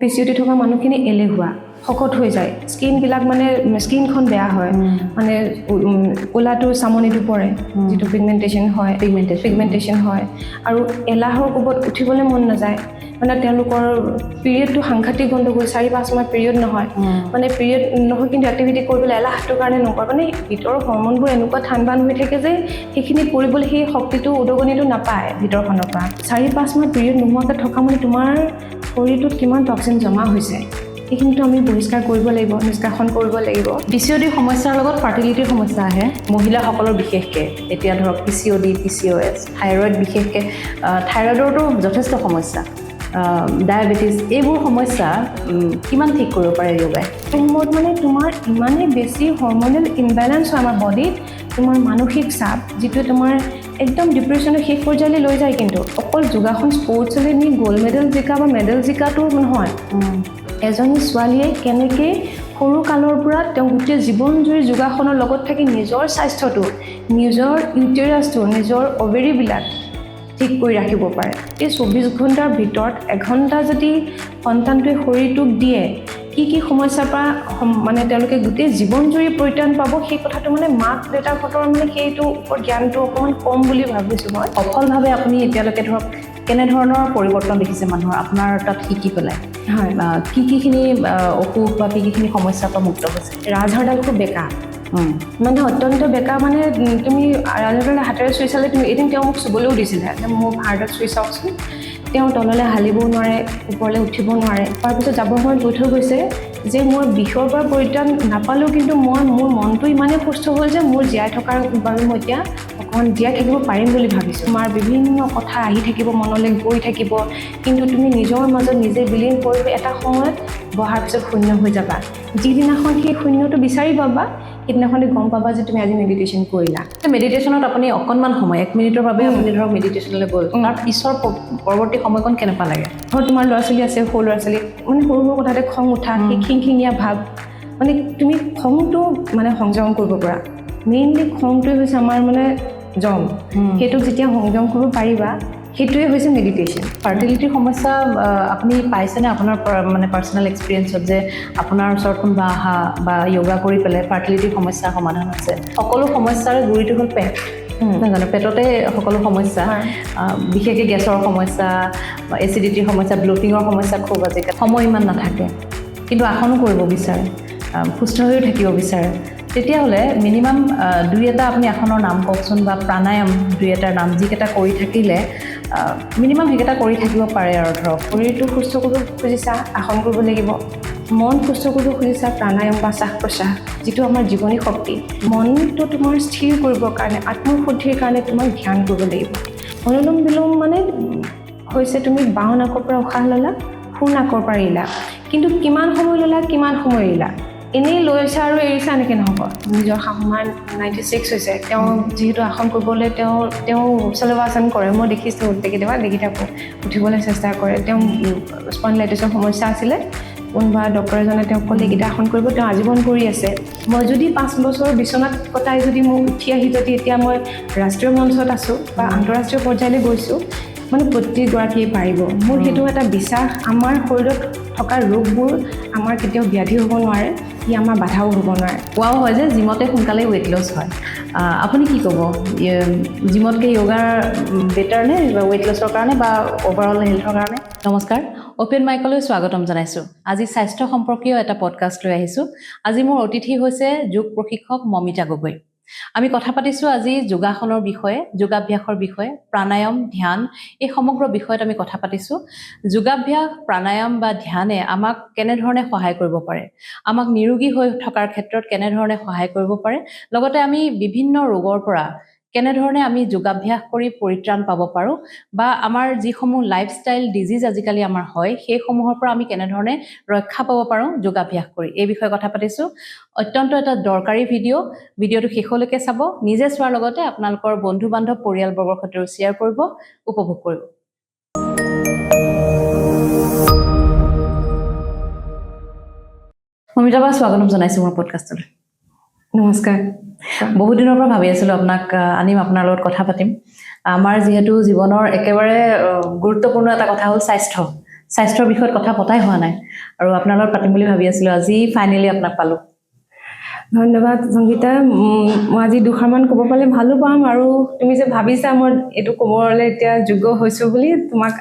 PCOD থকা মানুহখিনি এলেহুৱা শকত হৈ যায় স্কিনবিলাক মানে স্কিনখন বেয়া হয় মানে ক'লাটো চামনিটো পৰে যিটো পিগমেণ্টেশ্যন হয় পিগমেণ্টেশ্যন হয় আৰু এলাহৰ কোবত উঠিবলৈ মন নাযায় মানে তেওঁলোকৰ পিৰিয়ডটো সাংঘাতিক গণ্ডগোল 4-5 মাহ পিৰিয়ড নহয় মানে পিৰিয়ড নহয় কিন্তু এক্টিভিটি কৰিবলৈ এলাহটোৰ কাৰণে নকৰে মানে ভিতৰৰ হৰমনবোৰ এনেকুৱা ঠাণ্ডান হৈ থাকে যে সেইখিনি কৰিবলৈ সেই শক্তিটো উদগনিটো নাপায় ভিতৰখনৰ পৰা 4-5 মাহ পিৰিয়ড নোহোৱাকৈ থকা মানে তোমাৰ শৰীৰটোত কিমান টক্সিন জমা হৈছে এইখিনিতো আমি বহিষ্কাৰ কৰিব লাগিব নিষ্কাশন কৰিব লাগিব পিচিঅ'ডি সমস্যাৰ লগত ফাৰ্টিলিটিৰ সমস্যা আহে মহিলাসকলৰ বিশেষকৈ এতিয়া ধৰক পিচিঅ'ডি PCOS থাইৰয়েড বিশেষকৈ থাইৰয়েডৰতো যথেষ্ট সমস্যা ডায়েবেটিছ এইবোৰ সমস্যা কিমান ঠিক কৰিব পাৰে যোগাই মোৰ মানে তোমাৰ ইমানেই বেছি হৰমনেল ইমবেলেঞ্চ হয় আমাৰ বডিত তোমাৰ মানসিক চাপ যিটো তোমাৰ একদম ডিপ্ৰেশ্যনৰ শেষ পৰ্যায়লৈ লৈ যায় কিন্তু অকল যোগাসন স্পৰ্টছলৈ নি গ'ল্ড মেডেল জিকা বা মেডেল জিকাটো নহয় এজনী ছোৱালীয়ে কেনেকৈ সৰু কালৰ পৰা তেওঁ গোটেই জীৱনজুৰি যোগাসনৰ লগত থাকি নিজৰ স্বাস্থ্যটো নিজৰ ইউটেৰাছটো নিজৰ অভেৰীবিলাক ঠিক কৰি ৰাখিব পাৰে এই 24 ঘণ্টাৰ ভিতৰত এঘণ্টা যদি সন্তানটোৱে শৰীৰটোক দিয়ে কি সমস্যাৰ পৰা মানে তেওঁলোকে গোটেই জীৱনজুৰি পৰিত্ৰাণ পাব সেই কথাটো মানে মাক দেউতাকহঁতৰ মানে সেইটো ওপৰত জ্ঞানটো অকণমান কম বুলি ভাবিছোঁ মই সফলভাৱে আপুনি এতিয়ালৈকে ধৰক কেনেধৰণৰ পৰিৱৰ্তন দেখিছে মানুহৰ আপোনাৰ তাত শিকি পেলাই হয় কিখিনি অসুখ বা কিখিনি সমস্যাৰ পৰা মুক্ত হৈছে ৰাজহাড়ডাল খুব বেকা মানে অত্যন্ত বেকা মানে তুমি ৰাজহাড়ডাল হাতেৰে চুই চালে তুমি এদিন তেওঁ মোক চুবলৈও দিছিলে যে মোৰ হাড়ডাল চুই চাওকচোন তেওঁ তললৈ হালিবও নোৱাৰে ওপৰলৈ উঠিব নোৱাৰে তাৰপিছত যাব সময়ত কৈ থৈ গৈছে যে মই বিষৰ পৰা পৰিত্ৰাণ নাপালেও কিন্তু মোৰ মনটো ইমানেই সুস্থ হ'ল যে মোৰ জীয়াই থকাৰ বাবে মই এতিয়া অকণমান জীয়াই থাকিব পাৰিম বুলি ভাবিছোঁ তোমাৰ বিভিন্ন কথা আহি থাকিব মনলৈ গৈ থাকিব কিন্তু তুমি নিজৰ মাজত নিজে বিলীন কৰি এটা সময়ত বহাৰ পিছত শূন্য হৈ যাবা যিদিনাখন সেই শূন্যটো বিচাৰি পাবা সেইদিনাখনে গম পাবা যে তুমি আজি মেডিটেশ্যন কৰিলা মেডিটেশ্যনত আপুনি অকণমান সময় 1 মিনিটৰ বাবে আপুনি ধৰক মেডিটেশ্যনলৈ গ'ল তাৰ পিছৰ পৰৱৰ্তী সময়কণ কেনেকুৱা লাগে ঘৰত তোমাৰ ল'ৰা ছোৱালী আছে সৰু ল'ৰা ছোৱালী মানে সৰু সৰু কথাতে খং উঠা সেই খিংখিঙীয়া ভাৱ মানে তুমি খংটো মানে সংযম কৰিব পৰা মেইনলি খংটোৱে হৈছে আমাৰ মানে জম সেইটোক যেতিয়া সংযম কৰিব পাৰিবা সেইটোৱে হৈছে মেডিটেশ্যন ফাৰ্টিলিটিৰ সমস্যা আপুনি পাইছেনে আপোনাৰ মানে পাৰ্চনেল এক্সপিৰিয়েঞ্চত যে আপোনাৰ ওচৰত কোনোবা অহা বা য়োগা কৰি পেলাই ফাৰ্টিলিটিৰ সমস্যাৰ সমাধান হৈছে সকলো সমস্যাৰে গুৰিটো হ'ল পেট নাজানো পেটতে সকলো সমস্যা বিশেষকৈ গেছৰ সমস্যা এচিডিটিৰ সমস্যা ব্লটিঙৰ সমস্যা খুব আজিকালি সময় ইমান নাথাকে কিন্তু আসনো কৰিব বিচাৰে সুস্থ হৈও থাকিব বিচাৰে তেতিয়াহ'লে মিনিমাম 2-এটা আপুনি আসনৰ নাম কওকচোন বা প্ৰাণায়াম 2-এটাৰ নাম যিকেইটা কৰি থাকিলে মিনিমাম সেইকেইটা কৰি থাকিব পাৰে আৰু ধৰক শৰীৰটো সুস্থ কৰিব খুজিছা আসন কৰিব লাগিব মন সুস্থ কৰিব খুজিছা প্ৰাণায়াম বা শ্বাস প্ৰশ্বাস যিটো আমাৰ জীৱনী শক্তি মনটো তোমাৰ স্থিৰ কৰিবৰ কাৰণে আত্মশুদ্ধিৰ কাৰণে তোমাক ধ্যান কৰিব লাগিব অনুলোম বিলোম মানে হৈছে তুমি বাওঁ নাকৰ পৰা উশাহ ল'লা সোঁ নাকৰ পৰা এৰিলা কিন্তু কিমান সময় ল'লা কিমান সময় এৰিলা এনেই লৈছা আৰু এৰিছা এনেকৈ নহ'ব নিজৰ শাহুমাৰ 96 হৈছে তেওঁ যিহেতু আসন কৰিবলৈ তেওঁ চলবাসন কৰে মই দেখিছোঁ কেতিয়াবা দেখি থাকোঁ উঠিবলৈ চেষ্টা কৰে তেওঁ স্পণ্ডিলাইটিছৰ সমস্যা আছিলে কোনোবা ডক্টৰ এজনে তেওঁক ক'লে এইকেইটা আসন কৰিব তেওঁ আজীৱন কৰি আছে মই যদি 5 বছৰ বিচনাত কটাই যদি মোক উঠি আহি যদি এতিয়া মই ৰাষ্ট্ৰীয় মঞ্চত আছোঁ বা আন্তঃৰাষ্ট্ৰীয় পৰ্যায়লৈ গৈছোঁ মানে প্ৰতিগৰাকীয়ে পাৰিব মোৰ সেইটো এটা বিশ্বাস আমাৰ শৰীৰত থকা ৰোগবোৰ আমাৰ কেতিয়াও ব্যাধি হ'ব নোৱাৰে ই আমাৰ বাধাও হ'ব নোৱাৰে কোৱাও হয় যে জিমতে সোনকালে ৱেইট লছ হয় আপুনি কি ক'ব জিমতকৈ য়োগাৰ বেটাৰ নে ৱেইট লছৰ কাৰণে বা অভাৰঅল হেল্থৰ কাৰণে নমস্কাৰ অপেন মাইকলৈ স্বাগতম জনাইছোঁ আজি স্বাস্থ্য সম্পৰ্কীয় এটা পডকাষ্ট লৈ আহিছোঁ আজি মোৰ অতিথি হৈছে যোগ প্ৰশিক্ষক মমিতা গগৈ আমি কথা পাতিছোঁ আজি যোগাসনৰ বিষয়ে যোগাভ্যাসৰ বিষয়ে প্ৰাণায়াম ধ্যান এই সমগ্ৰ বিষয়ত আমি কথা পাতিছোঁ যোগাভ্যাস প্ৰাণায়াম বা ধ্যানে আমাক কেনেধৰণে সহায় কৰিব পাৰে আমাক নিৰোগী হৈ থকাৰ ক্ষেত্ৰত কেনেধৰণে সহায় কৰিব পাৰে লগতে আমি বিভিন্ন ৰোগৰ পৰা কেনেধৰণে আমি যোগাভ্যাস কৰি পৰিত্ৰাণ পাব পাৰোঁ বা আমাৰ যিসমূহ লাইফষ্টাইল ডিজিজ আজিকালি আমাৰ হয় সেইসমূহৰ পৰা আমি কেনেধৰণে ৰক্ষা পাব পাৰোঁ যোগাভ্যাস কৰি এই বিষয়ে কথা পাতিছোঁ অত্যন্ত এটা দৰকাৰী ভিডিঅ'টো শেষলৈকে চাব নিজে চোৱাৰ লগতে আপোনালোকৰ বন্ধু বান্ধৱ পৰিয়ালবৰ্গৰ সৈতেও শ্বেয়াৰ কৰিব উপভোগ কৰিব মমিতা বা স্বাগতম জনাইছোঁ মোৰ পডকাষ্টলৈ নমস্কাৰ বহু দিনৰ পৰা ভাবি আছিলোঁ আপোনাক আনিম আপোনাৰ লগত কথা পাতিম আমাৰ যিহেতু জীৱনৰ একেবাৰে গুৰুত্বপূৰ্ণ এটা কথা হ'ল স্বাস্থ্য স্বাস্থ্যৰ বিষয়ত কথা পতাই হোৱা নাই আৰু আপোনাৰ লগত পাতিম বুলি ভাবি আছিলোঁ আজি ফাইনেলি আপোনাক পালোঁ ধন্যবাদ সংগীতা মই আজি দুষাৰমান ক'ব পাৰিলে ভালো পাম আৰু তুমি যে ভাবিছা মই এইটো ক'বলৈ এতিয়া যোগ্য হৈছোঁ বুলি তোমাক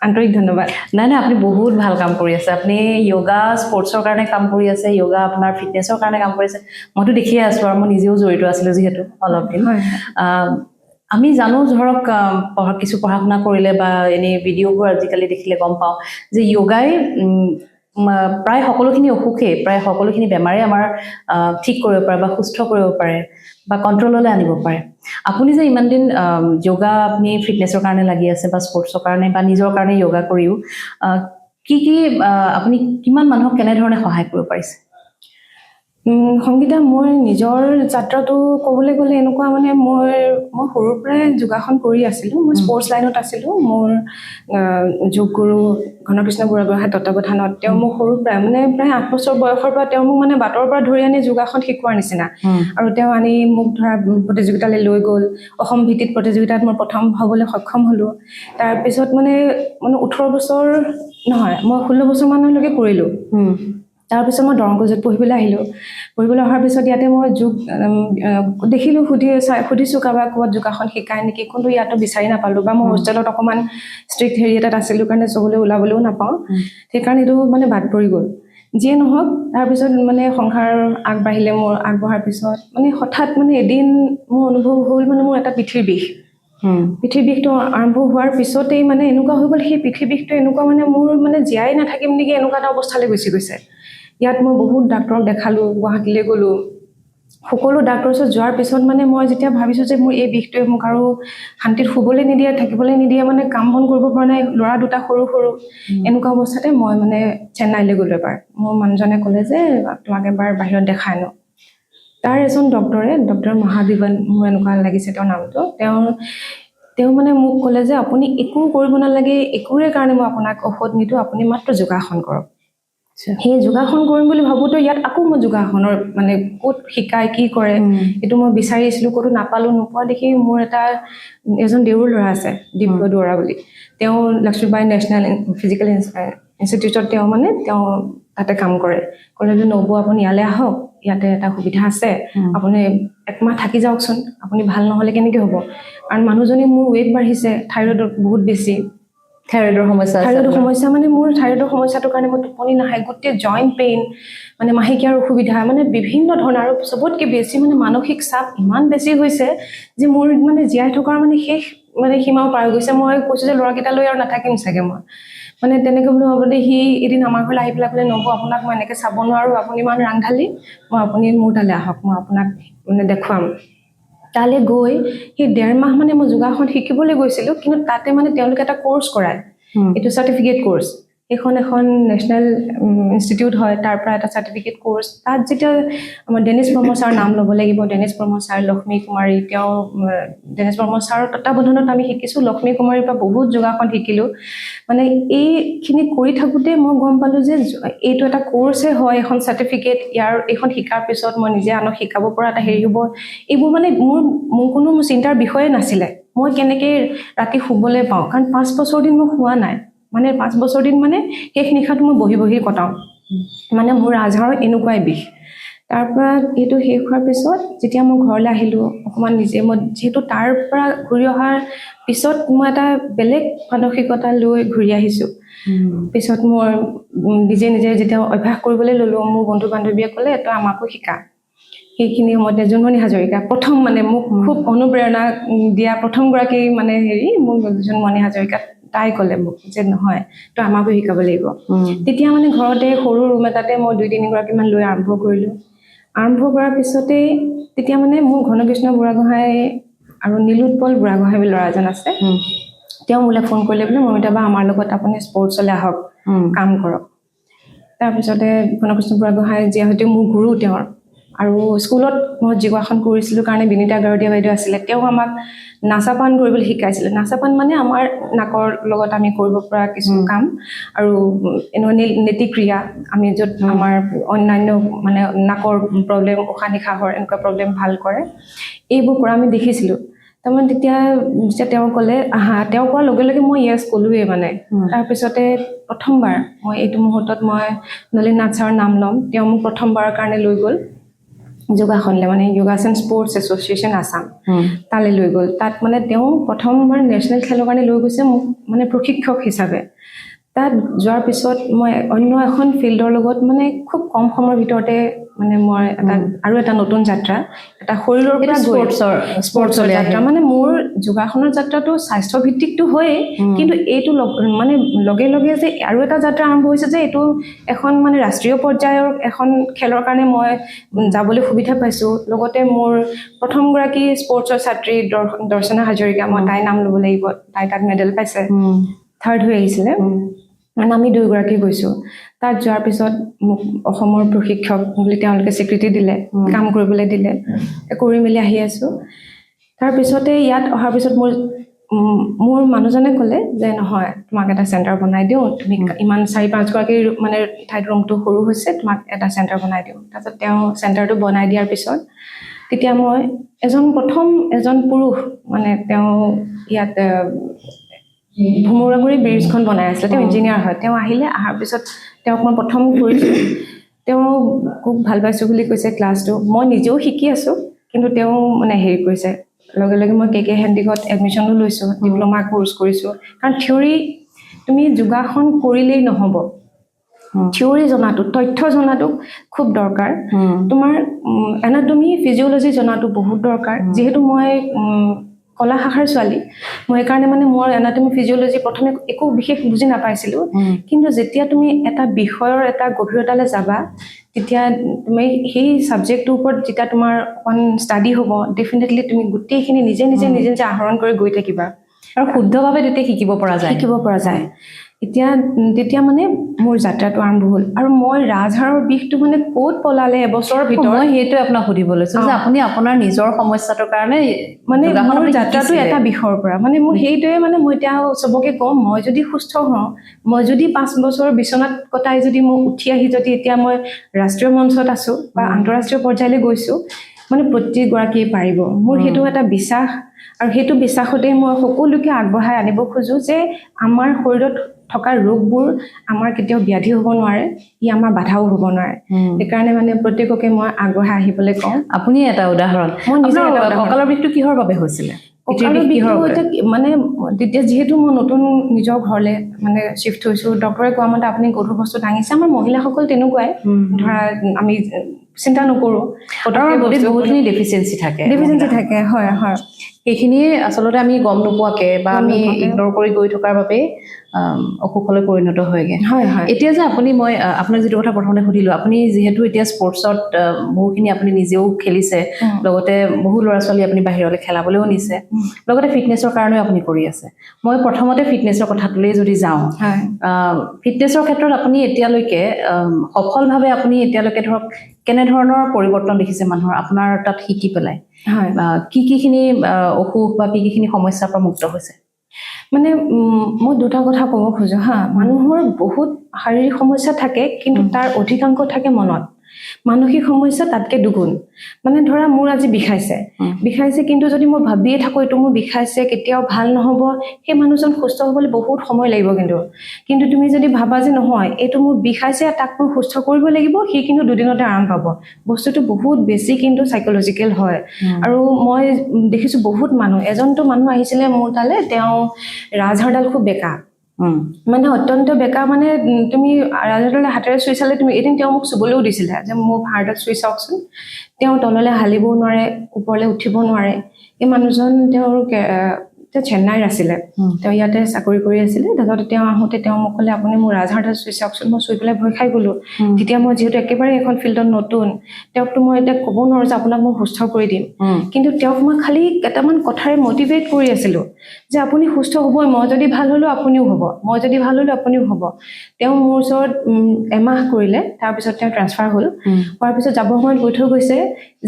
আন্তৰিক ধন্যবাদ নাই নাই আপুনি বহুত ভাল কাম কৰি আছে আপুনি য়োগা স্পৰ্টছৰ কাৰণে কাম কৰি আছে য়োগা আপোনাৰ ফিটনেছৰ কাৰণে কাম কৰি আছে মইতো দেখিয়ে আছোঁ আৰু মই নিজেও জড়িত আছিলোঁ যিহেতু অলপ দিন হয় আমি জানো ধৰক কিছু পঢ়া শুনা কৰিলে বা এনেই ভিডিঅ'বোৰ আজিকালি দেখিলে গম পাওঁ যে য়োগাই প্ৰায় সকলোখিনি অসুখেই প্ৰায় সকলোখিনি বেমাৰে আমাৰ ঠিক কৰিব পাৰে বা সুস্থ কৰিব পাৰে বা কণ্ট্ৰললৈ আনিব পাৰে আপুনি যে ইমান দিন য়োগা আপুনি ফিটনেছৰ কাৰণে লাগি আছে বা স্পৰ্টছৰ কাৰণে বা নিজৰ কাৰণে য়োগা কৰিও কি আপুনি কিমান মানুহক কেনেধৰণে সহায় কৰিব পাৰিছে সংগীতা মই নিজৰ যাত্ৰাটো ক'বলৈ গ'লে এনেকুৱা মানে মই সৰুৰ পৰাই যোগাসন কৰি আছিলোঁ মই স্পৰ্টছ লাইনত আছিলোঁ মোৰ যোগ গুৰু ঘনকৃষ্ণ বুঢ়াগোহাঁইৰ তত্ত্বাৱধানত তেওঁ মোক সৰুৰ পৰাই মানে প্ৰায় 8 বছৰ বয়সৰ পৰা তেওঁ মোক মানে বাটৰ পৰা ধৰি আনি যোগাসন শিকোৱাৰ নিচিনা আৰু তেওঁ আনি মোক ধৰা প্ৰতিযোগিতালৈ লৈ গ'ল অসম ভিত্তিক প্ৰতিযোগিতাত মই প্ৰথম হ'বলৈ সক্ষম হ'লোঁ তাৰপিছত মানে 18 বছৰ নহয় মই 16 বছৰমানলৈকে কৰিলোঁ তাৰপিছত মই দৰং কলেজত পঢ়িবলৈ আহিলোঁ পঢ়িবলৈ অহাৰ পিছত ইয়াতে মই যোগ দেখিলোঁ সুধিছোঁ কাৰোবাক ক'ৰবাত যোগাসন শিকায় নেকি কিন্তু ইয়াতো বিচাৰি নাপালোঁ বা মই হোষ্টেলত অকণমান ষ্ট্ৰিক্ট হেৰি এটাত আছিলোঁ কাৰণে চবলৈ ওলাবলৈও নাপাওঁ সেইকাৰণে এইটো মানে বাদ পৰি গ'ল যিয়ে নহওক তাৰপিছত মানে সংসাৰ আগবাঢ়িলে মোৰ আগবঢ়াৰ পিছত মানে হঠাৎ মানে এদিন মোৰ অনুভৱ হ'ল মানে মোৰ এটা পিঠিৰ বিষটো আৰম্ভ হোৱাৰ পিছতেই মানে এনেকুৱা হৈ গ'ল সেই পিঠিৰ বিষটো এনেকুৱা মানে মোৰ মানে জীয়াই নাথাকিম নেকি এনেকুৱা এটা অৱস্থালৈ গৈছে ইয়াত মই বহুত ডাক্তৰক দেখালোঁ গুৱাহাটীলৈ গ'লোঁ সকলো ডাক্তৰৰ ওচৰত যোৱাৰ পিছত মানে মই যেতিয়া ভাবিছোঁ যে মোৰ এই বিষটোৱে মোক আৰু শান্তিত শুবলৈ নিদিয়ে থাকিবলৈ নিদিয়ে মানে কাম বন কৰিব পৰা নাই ল'ৰা দুটা সৰু এনেকুৱা অৱস্থাতে মই মানে চেন্নাইলৈ গ'লোঁ এবাৰ মোৰ মানুহজনে ক'লে যে তোমাক এবাৰ বাহিৰত দেখাই ন তাৰ এজন ডক্টৰ মহাদেৱন মোৰ এনেকুৱা লাগিছে তেওঁৰ নামটো তেওঁ মানে মোক ক'লে যে আপুনি একো কৰিব নালাগে একোৰে কাৰণে মই আপোনাক ঔষধ নিদিওঁ আপুনি মাত্ৰ যোগাসন কৰক সেই যোগাসন কৰিম বুলি ভাবোঁতে ইয়াত আকৌ মই যোগাসনৰ মানে ক'ত শিকায় কি কৰে এইটো মই বিচাৰিছিলোঁ ক'তো নাপালোঁ নোপোৱা দেখি মোৰ এজন দেউৰ ল'ৰা আছে দিব্য দুৱৰা বুলি তেওঁ লক্ষ্মীবাই নেশ্যনেল ফিজিকেল ইনষ্টিটিউটত তেওঁ তাতে কাম কৰে ক'লে যে নবৌ আপুনি ইয়ালৈ আহক ইয়াতে এটা সুবিধা আছে আপুনি একমাহ থাকি যাওকচোন আপুনি ভাল নহ'লে কেনেকৈ হ'ব কাৰণ মানুহজনী মোৰ ৱেইট বাঢ়িছে থাইৰয়ড বহুত বেছি থাইৰয়ডৰ সমস্যা মানে মোৰ থাইৰয়ডৰ সমস্যাটোৰ কাৰণে মই টোপনি নাহে গোটেই জইণ্ট পেইন মানে মাহেকীয়াৰ অসুবিধা মানে বিভিন্ন ধৰণৰ আৰু চবতকৈ বেছি মানে মানসিক চাপ ইমান বেছি হৈছে যে মোৰ মানে জীয়াই থকাৰ মানে শেষ মানে সীমাও পাৰ হৈ গৈছে মই কৈছোঁ যে ল'ৰাকেইটালৈ আৰু নাথাকিম চাগে মই মানে তেনেকৈ বুলি ভাবোঁতে সি এদিন আমাৰ ঘৰলৈ আহি পেলাই ক'লে নবৌ আপোনাক মই এনেকৈ চাব নোৱাৰোঁ আপুনি ইমান ৰাংঢালি আপুনি মোৰ তালৈ আহক মই আপোনাক মানে দেখুৱাম তালৈ গৈ সেই 1.5 মাহ মানে মই যোগাসন শিকিবলৈ গৈছিলোঁ কিন্তু তাতে মানে তেওঁলোকে এটা কোৰ্চ কৰায় এইটো চাৰ্টিফিকেট কোৰ্চ এখন নেশ্যনেল ইনষ্টিটিউট হয় তাৰ পৰা এটা চাৰ্টিফিকেট কোৰ্চ তাত যেতিয়া আমাৰ ডেনিছ ব্ৰহ্ম ছাৰৰ নাম ল'ব লাগিব ডেনিছ ব্ৰহ্ম ছাৰ লক্ষ্মী কুমাৰী তেওঁ ডেনিছ ব্ৰহ্ম ছাৰৰ তত্ত্বাৱধানত আমি শিকিছোঁ লক্ষ্মী কুমাৰীৰ পৰা বহুত যোগাসন শিকিলোঁ মানে এইখিনি কৰি থাকোঁতে মই গম পালোঁ যে এইটো এটা কোৰ্চে হয় এখন চাৰ্টিফিকেট এইখন শিকাৰ পিছত মই নিজে আনক শিকাব পৰা এটা হেৰি হ'ব এইবোৰ মানে মোৰ কোনো চিন্তাৰ বিষয়ে নাছিলে মই কেনেকৈ ৰাতি শুবলৈ পাওঁ কাৰণ 5 বছৰ দিন মই শুৱা নাই মানে 5 বছৰ দিন মানে শেষ নিশাটো মই বহি কটাওঁ মানে মোৰ ৰাজহাড়ৰ এনেকুৱাই বিষ তাৰ পৰা এইটো শেষ হোৱাৰ পিছত যেতিয়া মই ঘৰলৈ আহিলোঁ অকণমান নিজে মই যিহেতু তাৰ পৰা ঘূৰি অহাৰ পিছত মই এটা বেলেগ মানসিকতা লৈ ঘূৰি আহিছোঁ পিছত মোৰ নিজে যেতিয়া অভ্যাস কৰিবলৈ ল'লোঁ মোৰ বন্ধু বান্ধৱীয়ে ক'লে তই আমাকো শিকা সেইখিনি সময়তে জোনমণি হাজৰিকা প্ৰথম মানে মোক খুব অনুপ্ৰেৰণা দিয়া প্ৰথমগৰাকী মানে মোক জোনমণি হাজৰিকা তাই ক'লে মোক যে নহয় তই আমাকো শিকাব লাগিব তেতিয়া মানে ঘৰতে সৰু ৰুম এটাতে মই 2-3 গৰাকীমান লৈ আৰম্ভ কৰাৰ পিছতেই তেতিয়া মানে মোৰ ঘনকৃষ্ণ বুঢ়াগোহাঁই আৰু নীলোৎপল বুঢ়াগোহাঁই বুলি ল'ৰা এজন আছে তেওঁ মোলৈ ফোন কৰিলে বোলে মমিতা বা আমাৰ লগত আপুনি স্পৰ্টছলৈ আহক কাম কৰক তাৰপিছতে ঘনকৃষ্ণ বুঢ়াগোহাঁই যিহেতু মোৰ গুৰু তেওঁৰ আৰু স্কুলত মই যোগাসন কৰিছিলোঁ কাৰণে বিনীতা গাৰুডীয়া বাইদেউ আছিলে তেওঁ আমাক নাচাপান কৰিবলৈ শিকাইছিলে নাচাপান মানে আমাৰ নাকৰ লগত আমি কৰিব পৰা কিছু কাম আৰু এনেকুৱা নীতিক্ৰিয়া আমি য'ত আমাৰ অন্যান্য মানে নাকৰ প্ৰব্লেম উশাহ নিশাহৰ এনেকুৱা প্ৰব্লেম ভাল কৰে এইবোৰ কৰা আমি দেখিছিলোঁ তাৰমানে তেতিয়া যেতিয়া তেওঁ ক'লে আহা, তেওঁ কোৱাৰ লগে লগে মই য়েছ ক'লোৱেই মানে। তাৰপিছতে প্ৰথমবাৰ মই এইটো মুহূৰ্তত মই নলিন নাথ ছাৰৰ নাম ল'ম। তেওঁ মোক প্ৰথমবাৰৰ কাৰণে লৈ গ'ল যোগাসনলৈ, মানে যোগাসন স্পৰ্টছ এছ'চিয়েশ্যন আছাম, তালৈ লৈ গ'ল। তাত মানে তেওঁ প্ৰথমবাৰ নেশ্যনেল খেলৰ কাৰণে লৈ গৈছে মোক মানে প্ৰশিক্ষক হিচাপে। তাত যোৱাৰ পিছত মই অন্য এখন ফিল্ডৰ লগত মানে খুব কম সময়ৰ ভিতৰতে মানে মই আৰু এটা নতুন যাত্ৰা, এটা শৰীৰৰ পৰা স্পৰ্টছৰ যাত্ৰা। মানে মোৰ যোগাসনৰ যাত্ৰাটো স্বাস্থ্যভিত্তিকটো হয়েই, কিন্তু এইটো মানে লগে লগে যে আৰু এটা যাত্ৰা আৰম্ভ হৈছে যে এইটো এখন মানে ৰাষ্ট্ৰীয় পৰ্যায়ৰ এখন খেলৰ কাৰণে মই যাবলৈ সুবিধা পাইছোঁ। লগতে মোৰ প্ৰথমগৰাকী স্পৰ্টছৰ ছাত্ৰী দৰ্শনা হাজৰিকা, মই তাইৰ নাম ল'ব লাগিব। তাই তাত মেডেল পাইছে, থাৰ্ড হৈ আহিছিলে। মানে আমি দুয়োগৰাকী গৈছোঁ। তাত যোৱাৰ পিছত মোক অসমৰ প্ৰশিক্ষক বুলি তেওঁলোকে স্বীকৃতি দিলে, কাম কৰিবলৈ দিলে, কৰি মেলি আহি আছোঁ। তাৰপিছতে ইয়াত অহাৰ পিছত মোৰ মানুহজনে ক'লে যে নহয়, তোমাক এটা চেণ্টাৰ বনাই দিওঁ, তুমি ইমান 4-5 গৰাকীৰ মানে ঠাইত ৰুমটো সৰু হৈছে, তোমাক এটা চেণ্টাৰ বনাই দিওঁ। তাৰপিছত তেওঁ চেণ্টাৰটো বনাই দিয়াৰ পিছত তেতিয়া মই প্ৰথম এজন পুৰুষ, মানে তেওঁ ইয়াত ভুমুৰাগুৰি ব্ৰিজখন বনাই আছিলে, তেওঁ ইঞ্জিনিয়াৰ হয়। তেওঁ আহিলে, অহাৰ পিছত তেওঁক মই প্ৰথম কৰিছোঁ। তেওঁ খুব ভাল পাইছোঁ বুলি কৈছে ক্লাছটো। মই নিজেও শিকি আছোঁ, কিন্তু তেওঁ মানে হেৰি কৰিছে। লগে লগে মই কে হেণ্ডিকত এডমিশ্যনো লৈছোঁ, ডিপ্ল'মা কোৰ্চ কৰিছোঁ। কাৰণ থিয়ৰী তুমি যোগাসন কৰিলেই নহ'ব, থিয়ৰী জনাটো, তথ্য জনাটো খুব দৰকাৰ। তোমাৰ এনাটমি ফিজিঅ'লজি জনাটো বহুত দৰকাৰ। যিহেতু মই কলা শাখাৰ ছোৱালী, মই সেইকাৰণে মানে মোৰ এনাটমি ফিজিঅ'লজি প্ৰথমে একো বিশেষ বুজি নাপাইছিলোঁ। কিন্তু যেতিয়া তুমি এটা বিষয়ৰ এটা গভীৰতালৈ যাবা, তেতিয়া তুমি সেই ছাবজেক্টটোৰ ওপৰত যেতিয়া তোমাৰ অকণ ষ্টাডি হ'ব, ডেফিনেটলি তুমি গোটেইখিনি নিজে নিজে আহৰণ কৰি গৈ থাকিবা আৰু শুদ্ধভাৱে তেতিয়া শিকিব পৰা যায়। তেতিয়া মানে মোৰ যাত্ৰাটো আৰম্ভ হ'ল। আৰু মই ৰাজহাড়ৰ বিষটো মানে ক'ত পলালে এবছৰৰ ভিতৰত, মই সেইটোৱে আপোনাক সুধিব লৈছোঁ যে আপুনি আপোনাৰ নিজৰ সমস্যাটোৰ কাৰণে মানে মোৰ যাত্ৰাটো এটা বিষয়ৰ পৰা মানে মোৰ সেইটোৱে মানে মই এতিয়া চবকে কওঁ, মই যদি সুস্থ হওঁ, মই যদি 5 বছৰ বিচনাত কটাই যদি মই উঠি আহি যদি এতিয়া মই ৰাষ্ট্ৰীয় মঞ্চত আছোঁ বা আন্তঃৰাষ্ট্ৰীয় পৰ্যায়লৈ গৈছোঁ, মানে প্ৰত্যেকগৰাকীয়ে পাৰিব। মোৰ সেইটো এটা বিশ্বাস, আৰু সেইটো বিশ্বাসতে মই সকলোকে আগবঢ়াই আনিব খোজোঁ যে আমাৰ শৰীৰত থকা ৰোগবোৰ আমাৰ কেতিয়াও ব্যাধি হ'ব নোৱাৰে, ই আমাৰ বাধাও হ'ব নোৱাৰে। সেইকাৰণে মানে প্ৰত্যেককে মই আগবঢ়াই আহিবলৈ কওঁ। আপুনি এটা উদাহৰণ, কঁকালৰ বিষটো কিহৰ বাবে হৈছিলে? মানে তেতিয়া যিহেতু মই নতুন নিজৰ ঘৰলৈ মানে শ্বিফ্ট হৈছোঁ, ডক্টৰে কোৱা মতে আপুনি গধুৰ বস্তু দাঙিছে। আমাৰ মহিলাসকল তেনেকুৱাই, ধৰা আমি চিন্তা নকৰোঁ, বহুতখিনি ডেফিচিয়েঞ্চি থাকে। হয় হয়, সেইখিনি আচলতে আমি গম নোপোৱাকৈ বা আমি ইগন'ৰ কৰি গৈ থকাৰ বাবেই অসুখলৈ পৰিণত হয়গৈ। এতিয়া যে মই আপোনাক যিটো কথা প্ৰথমতে সুধিলোঁ, আপুনি যিহেতু এতিয়া স্পৰ্টছত বহুখিনি আপুনি নিজেও খেলিছে, লগতে বহু ল'ৰা ছোৱালী আপুনি বাহিৰলৈ খেলাবলৈও নিছে, লগতে ফিটনেছৰ কাৰণেও আপুনি কৰি আছে। মই প্ৰথমতে ফিটনেছৰ কথাটোলৈ যদি যাওঁ, ফিটনেছৰ ক্ষেত্ৰত আপুনি এতিয়ালৈকে সফলভাৱে আপুনি এতিয়ালৈকে ধৰক কেনেধৰণৰ পৰিৱৰ্তন দেখিছে মানুহৰ আপোনাৰ তাত শিকি পেলাই? কিখিনি অসুখ বা কিখিনি সমস্যাৰ পৰা মুক্ত হৈছে? মানে মই দুটা কথা ক'ব খোজোঁ মানুহৰ বহুত শাৰীৰিক সমস্যা থাকে, কিন্তু তাৰ অধিকাংশ থাকে মনত। মানসিক সমস্যা তাতকৈ দুগুণ। মানে ধৰা মোৰ আজি বিষাইছে, কিন্তু যদি মই ভাবিয়ে থাকোঁ এইটো মোৰ বিষাইছে, কেতিয়াও ভাল নহ'ব, সেই মানুহজন সুস্থ হ'বলৈ বহুত সময় লাগিব। কিন্তু তুমি যদি ভাবা যে নহয়, এইটো মোৰ বিষাইছে, তাক মই সুস্থ কৰিব লাগিব, সি কিন্তু দুদিনতে আৰাম পাব। বস্তুটো বহুত বেছি কিন্তু চাইক'লজিকেল হয়। আৰু মই দেখিছোঁ বহুত এজনটো মানুহ আহিছিলে মোৰ তালৈ, তেওঁ ৰাজহাড়ডাল খুব বেকা, মানে অত্যন্ত বেকা। মানে তুমি ৰাজহাড়ডালে হাতেৰে চুই চালে, তুমি এদিন তেওঁ মোক চুবলৈও দিছিলে যে মোৰ হাড়ডাল চুই চাওকচোন। তেওঁ তললৈ হালিবও নোৱাৰে, ওপৰলৈ উঠিব নোৱাৰে। এই মানুহজন তেওঁৰ চেন্নাইৰ আছিলে, তেওঁ ইয়াতে চাকৰি কৰি আছিলে। তাৰপিছতে তেওঁ আহোঁতে তেওঁ মোক ক'লে, আপুনি মোৰ ৰাজহাড়ডাল চুই চাওকচোন। মই চুই পেলাই ভয় খাই গ'লোঁ। তেতিয়া মই যিহেতু একেবাৰে এখন ফিল্ডত নতুন, তেওঁকতো মই এতিয়া ক'ব নোৱাৰোঁ যে আপোনাক মই সুস্থ কৰি দিম, কিন্তু তেওঁক মই খালি কেইটামান কথাৰে মটিভেট কৰি আছিলোঁ যে আপুনি সুস্থ হ'বই, মই যদি ভাল হ'লোঁ আপুনিও হ'ব, মই যদি ভাল হ'লোঁ আপুনিও হ'ব। তেওঁ মোৰ ওচৰত এমাহ কৰিলে, তাৰপিছত তেওঁ ট্ৰান্সফাৰ হ'ল। হোৱাৰ পিছত যাবৰ সময়ত কৈ থৈ গৈছে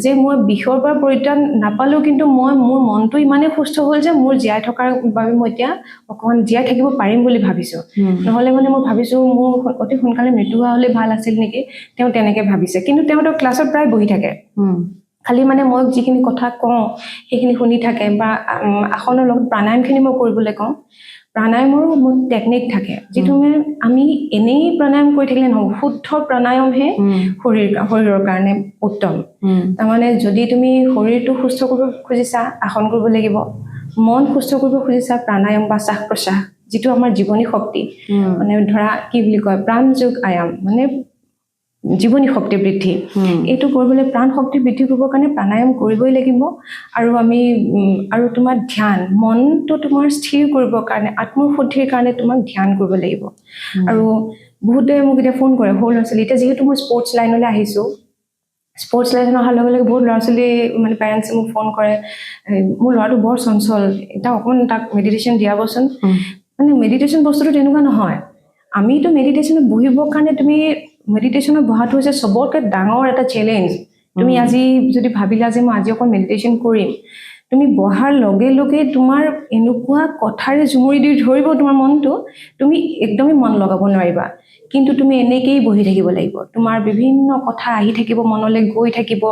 যে মই বিষৰ পৰা পৰিত্ৰাণ নাপালেও, কিন্তু মোৰ মনটো ইমানেই সুস্থ হ'ল যে মোৰ জীয়াই থকাৰ বাবে মই এতিয়া অকণমান জীয়াই থাকিব পাৰিম বুলি ভাবিছোঁ। নহ'লে মানে মই ভাবিছোঁ মোৰ অতি সোনকালে মৃত্যু হোৱা হ'লে ভাল আছিল নেকি, তেওঁ তেনেকৈ ভাবিছে। কিন্তু তেওঁ ক্লাছত প্ৰায় বহি থাকে, খালি মানে মই যিখিনি কথা কওঁ সেইখিনি শুনি থাকে বা আসনৰ লগত প্ৰাণায়ামখিনি মই কৰিবলৈ কওঁ প্ৰাণায়ামৰো মোৰ টেকনিক থাকে যিটো মানে আমি এনেই প্ৰাণায়াম কৰি থাকিলে নহ'ব শুদ্ধ প্ৰাণায়ামহে শৰীৰৰ কাৰণে উত্তম তাৰমানে যদি তুমি শৰীৰটো সুস্থ কৰিব খুজিছা আসন কৰিব লাগিব মন সুস্থ কৰিব খুজিছা প্ৰাণায়াম বা শ্বাস প্ৰশ্বাস যিটো আমাৰ জীৱনী শক্তি মানে ধৰা কি বুলি কয় প্ৰাণযোগ আয়াম মানে জীৱনী শক্তি বৃদ্ধি এইটো কৰিবলৈ প্ৰাণ শক্তি বৃদ্ধি কৰিবৰ কাৰণে প্ৰাণায়াম কৰিবই লাগিব আৰু আমি আৰু তোমাৰ ধ্যান মনটো তোমাৰ স্থিৰ কৰিবৰ কাৰণে আত্মশুদ্ধিৰ কাৰণে তোমাক ধ্যান কৰিব লাগিব আৰু বহুতে মোক এতিয়া ফোন কৰে সৰু ল'ৰা ছোৱালী এতিয়া যিহেতু মই স্পৰ্টছ লাইনলৈ আহিছোঁ স্পৰ্টছ লাইনত অহাৰ লগে লগে বহুত ল'ৰা ছোৱালী মানে পেৰেণ্টছে মোক ফোন কৰে মোৰ ল'ৰাটো বৰ চঞ্চল এটা অকণমান তাক মেডিটেশ্যন দিয়াবচোন মানে মেডিটেশ্যন বস্তুটো তেনেকুৱা নহয় আমিতো মেডিটেশ্যনত বহিবৰ কাৰণে তুমি মেডিটেশ্যনত বহাটো হৈছে চবতকৈ ডাঙৰ এটা চেলেঞ্জ তুমি আজি যদি ভাবিলা যে মই আজি অকল মেডিটেশ্যন কৰিম তুমি বহাৰ লগে লগে তোমাৰ এনেকুৱা কথাৰে জুমুৰি দি ধৰিব তোমাৰ মনটো তুমি একদমেই মন লগাব নোৱাৰিবা কিন্তু তুমি এনেকেই বহি থাকিব লাগিব তোমাৰ বিভিন্ন কথা আহি থাকিব মনলৈ গৈ থাকিব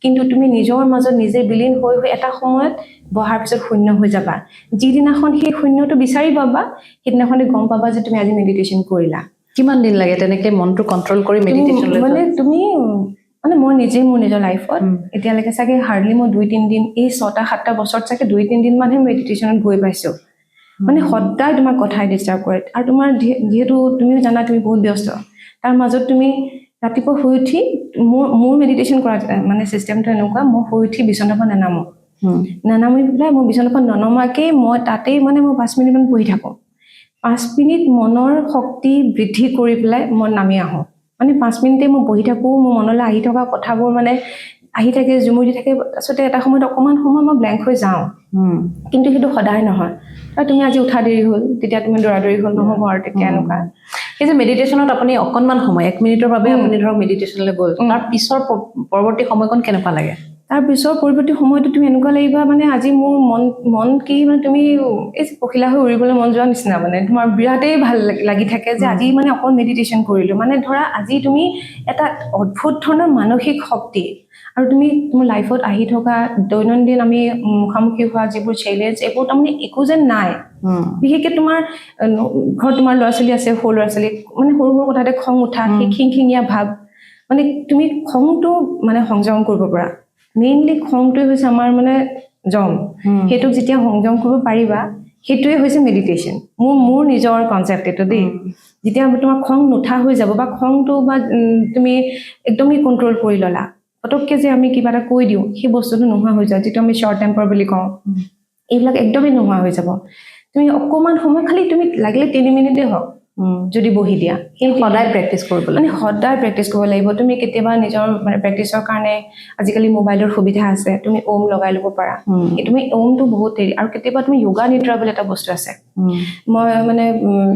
কিন্তু তুমি নিজৰ মাজত নিজে বিলীন হৈ এটা সময়ত বহাৰ পিছত শূন্য হৈ যাবা যিদিনাখন সেই শূন্যটো বিচাৰি পাবা সেইদিনাখনে গম পাবা যে তুমি আজি মেডিটেশ্যন কৰিলা কিমান দিন লাগে তেনেকে মনটো কন্ট্ৰোল কৰি মেডিটেশ্যন মানে তুমি মানে মই নিজে মোৰ নিজৰ লাইফত এতিয়ালৈকে চাগে হাৰ্ডলি মই 2-3 দিন এই 6-7 বছৰত চাগে 2-3 দিন মানহে মেডিটেশ্যনত গৈ পাইছোঁ মানে সদায় তোমাক কথাই ডিষ্টাৰ্ব কৰে আৰু তোমাৰ যিহেতু তুমিও জানা তুমি বহুত ব্যস্ত তাৰ মাজত তুমি ৰাতিপুৱা শুই উঠি মোৰ মেডিটেশ্যন কৰা মানে চিষ্টেমটো এনেকুৱা মই শুই উঠি বিচনাখন নানামি পেলাই মই বিচনাখন ননমাকেই মই তাতেই মানে মই 5 মিনিটমান বহি থাকোঁ 5 মিনিট মনৰ শক্তি বৃদ্ধি কৰি পেলাই মই নামি আহোঁ মানে 5 মিনিটে মই বহি থাকোঁ মোৰ মনলৈ আহি থকা কথাবোৰ মানে আহি থাকে জুমুৰি দি থাকে তাৰপিছতে এটা সময়ত অকণমান সময় মই ব্লেংক হৈ যাওঁ কিন্তু সেইটো সদায় নহয় আৰু তুমি আজি উঠা দেৰি হ'ল তেতিয়া তুমি দৌৰা-দৌৰি হ'ল নহ'ব আৰু তেতিয়া এনেকুৱা এই যে মেডিটেশ্যনত আপুনি অকণমান সময় 1 মিনিটৰ বাবে আপুনি ধৰক মেডিটেশ্যনলৈ গ'ল তাৰ পিছৰ পৰৱৰ্তী সময়কণ কেনেকুৱা লাগে তাৰ পিছৰ পৰৱৰ্তী সময়তো তুমি এনেকুৱা লাগিবা মানে আজি মোৰ মন কি মানে তুমি এই পখিলা হৈ উৰিবলৈ মন যোৱা নিচিনা মানে তোমাৰ বিৰাটেই ভাল লাগি থাকে যে আজি মানে অকল মেডিটেশ্যন কৰিলোঁ মানে ধৰা আজি তুমি এটা অদ্ভুত ধৰণৰ মানসিক শক্তি আৰু তুমি তোমাৰ লাইফত আহি থকা দৈনন্দিন আমি মুখামুখি হোৱা যিবোৰ চেলেঞ্জ এইবোৰ তাৰমানে একো যেন নাই বিশেষকৈ তোমাৰ ঘৰত তোমাৰ ল'ৰা ছোৱালী আছে সৰু ল'ৰা ছোৱালী মানে সৰু সৰু কথাতে খং উঠা সেই খিংখিঙীয়া ভাৱ মানে তুমি খংটো মানে সংযম কৰিব পৰা মেইনলি খংটোৱে হৈছে আমাৰ মানে জম সেইটোক যেতিয়া সংযম কৰিব পাৰিবা সেইটোৱে হৈছে মেডিটেশ্যন মোৰ নিজৰ কনচেপ্ট এইটো দেই যেতিয়া তোমাৰ খং নুঠা হৈ যাব বা খংটো বা তুমি একদমেই কণ্ট্ৰল কৰি ল'লা পটককৈ যে আমি কিবা এটা কৈ দিওঁ সেই বস্তুটো নোহোৱা হৈ যায় যিটো আমি শ্বৰ্ট টেম্পাৰ বুলি কওঁ এইবিলাক একদমেই নোহোৱা হৈ যাব তুমি অকণমান সময় খালি তুমি লাগিলে 3 মিনিটেই হওক যদি বহি দিয়া সেই সদায় প্ৰেক্টিছ কৰিব লাগে মানে সদায় প্ৰেক্টিছ কৰিব লাগিব তুমি কেতিয়াবা নিজৰ মানে প্ৰেক্টিছৰ কাৰণে আজিকালি মোবাইলৰ সুবিধা আছে তুমি ওম লগাই ল'ব পাৰা তুমি ওমটো বহুত হেৰি আৰু কেতিয়াবা তুমি যোগা নিদ্ৰা বুলি এটা বস্তু আছে মই মানে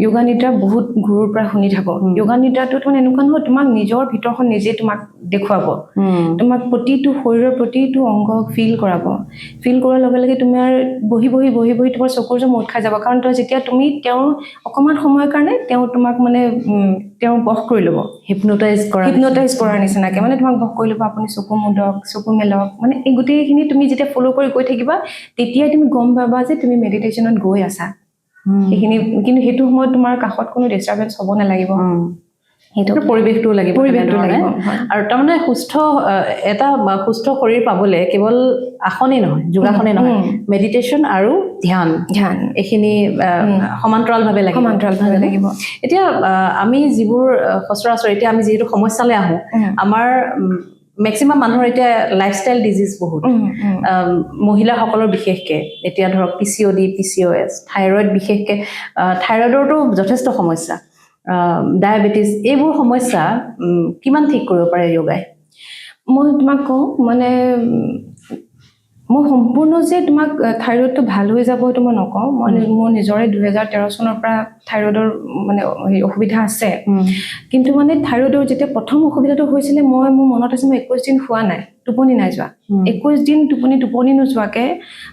যোগা নিদ্ৰা বহুত গুৰুৰ পৰা শুনি থাকোঁ যোগা নিদ্ৰাটোত মানে এনেকুৱা নহয় তোমাক নিজৰ ভিতৰখন নিজে তোমাক দেখুৱাব তোমাক প্ৰতিটো শৰীৰৰ প্ৰতিটো অংগ ফিল কৰাব ফিল কৰাৰ লগে লগে তোমাৰ বহি তোমাৰ চকুৰ যে মুঠ খাই যাব কাৰণ যেতিয়া তুমি তেওঁ অকণমান সময়ৰ কাৰণে তেওঁ তোমাক মানে তেওঁ বশ কৰি ল'ব হিপনোটাইজ কৰাৰ নিচিনাকৈ মানে তোমাক বশ কৰি ল'ব আপুনি চকু মুদক চকু মেলক মানে এই গোটেইখিনি তুমি যেতিয়া ফ'ল' কৰি গৈ থাকিবা তেতিয়াই তুমি গম পাবা যে তুমি মেডিটেশ্যনত গৈ আছা সেইখিনি কিন্তু সেইটো সময়ত তোমাৰ কাষত কোনো ডিষ্টাৰ্বেঞ্চ হ'ব নালাগিব সেইটো পৰিৱেশটো লাগিব আৰু তাৰমানে এটা সুস্থ শৰীৰ পাবলৈ কেৱল আসনেই নহয় যোগাসনেই নহয় মেডিটেশ্যন আৰু ধ্যান এইখিনি সমান্তৰালভাৱে লাগিব এতিয়া আমি যিবোৰ সচৰাচৰ এতিয়া আমি যিহেতু সমস্যালৈ আহোঁ আমাৰ মেক্সিমাম মানুহৰ এতিয়া লাইফষ্টাইল ডিজিজ বহুত মহিলাসকলৰ বিশেষকৈ এতিয়া ধৰক PCOD PCOS থাইৰইড বিশেষকৈ থাইৰইডৰটো যথেষ্ট সমস্যা ডায়েবেটিছ এইবোৰ সমস্যা কিমান ঠিক কৰিব পাৰে যোগাই মই তোমাক কওঁ মানে মই সম্পূৰ্ণ যে তোমাক থাইৰইডটো ভাল হৈ যাব সেইটো মই নকওঁ মই মোৰ নিজৰে 2013 চনৰ পৰা থাইৰইডৰ মানে অসুবিধা আছে কিন্তু মানে থাইৰইডৰ যেতিয়া প্ৰথম অসুবিধাটো হৈছিলে মোৰ মনত আছে মই 21 দিন শুৱা নাই টোপনি নাই যোৱা 21 দিন টোপনি নোযোৱাকৈ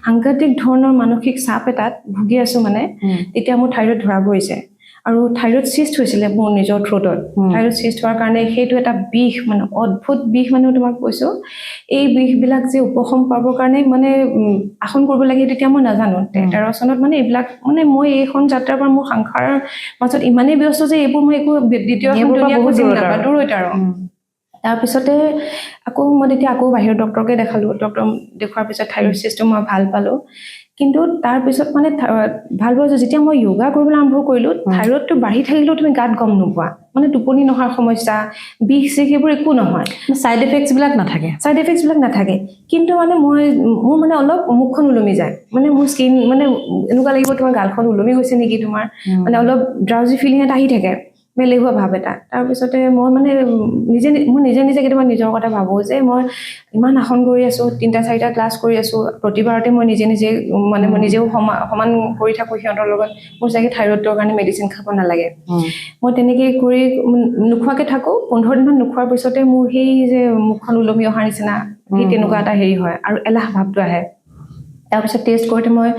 সাংঘাতিক ধৰণৰ মানসিক চাপ এটাত ভুগি আছোঁ মানে তেতিয়া মোৰ থাইৰইড ধৰা পৰিছে আৰু থাইৰয়ড চিষ্ট হৈছিলে মোৰ নিজৰ থ্ৰোটত থাইৰয়ড চিষ্ট হোৱাৰ কাৰণে সেইটো এটা বিষ মানে অদ্ভুত বিষ মানে তোমাক কৈছো এই বিষবিলাক যে উপশম পাবৰ কাৰণে মানে আসন কৰিব লাগে তেতিয়া মই নাজানো 13 চনত মানে এইবিলাক মানে মই এইখন যাত্ৰাৰ পৰা মোৰ সংসাৰৰ মাজত ইমানেই ব্যস্ত যে এইবোৰ মই একো দ্বিতীয় এখন দুনীয়া বুজি নাপাওঁ দূৰৈত আৰু তাৰপিছতে মই তেতিয়া আকৌ বাহিৰৰ ডক্টৰকে দেখালো ডক্টৰ দেখুৱাৰ পিছত থাইৰয়ড চিষ্টটো মই ভাল পালো কিন্তু তাৰপিছত মানে ভাল পাইছো যেতিয়া মই যোগা কৰিবলৈ আৰম্ভ কৰিলো থাইৰয়ডটো বাঢ়ি থাকিলেও তুমি গাত গম নোপোৱা মানে টোপনি নহাৰ সমস্যা বিষ চিষ এইবোৰ একো নহয় সাইড এফেক্টছবিলাক নাথাকে কিন্তু মানে মোৰ মানে অলপ মুখখন ওলমি যায় মানে মোৰ স্কিন মানে এনেকুৱা লাগিব তোমাৰ গালখন ওলমি গৈছে নেকি তোমাৰ মানে অলপ ড্ৰাউজি ফিলিং এটা আহি থাকে বেলেগোৱা ভাৱ এটা তাৰপিছতে মই মানে নিজে কেতিয়াবা নিজৰ কথা ভাবো যে মই ইমান আসন কৰি আছো 3-4টা ক্লাছ কৰি আছো প্ৰতিবাৰতে মই নিজে মানে মই নিজেও সমান কৰি থাকো সিহঁতৰ লগত মোৰ চাগে থাইৰয়ডৰ কাৰণে মেডিচিন খাব নালাগে মই তেনেকৈ কৰি নোখোৱাকে থাকো 15 দিনমান নোখোৱাৰ পিছতে মোৰ সেই যে মুখখন ওলমি অহাৰ নিচিনা সেই তেনেকুৱা এটা হেৰি হয় আৰু এলাহ ভাৱটো আহে তাৰপিছত টেষ্ট কৰোঁতে মই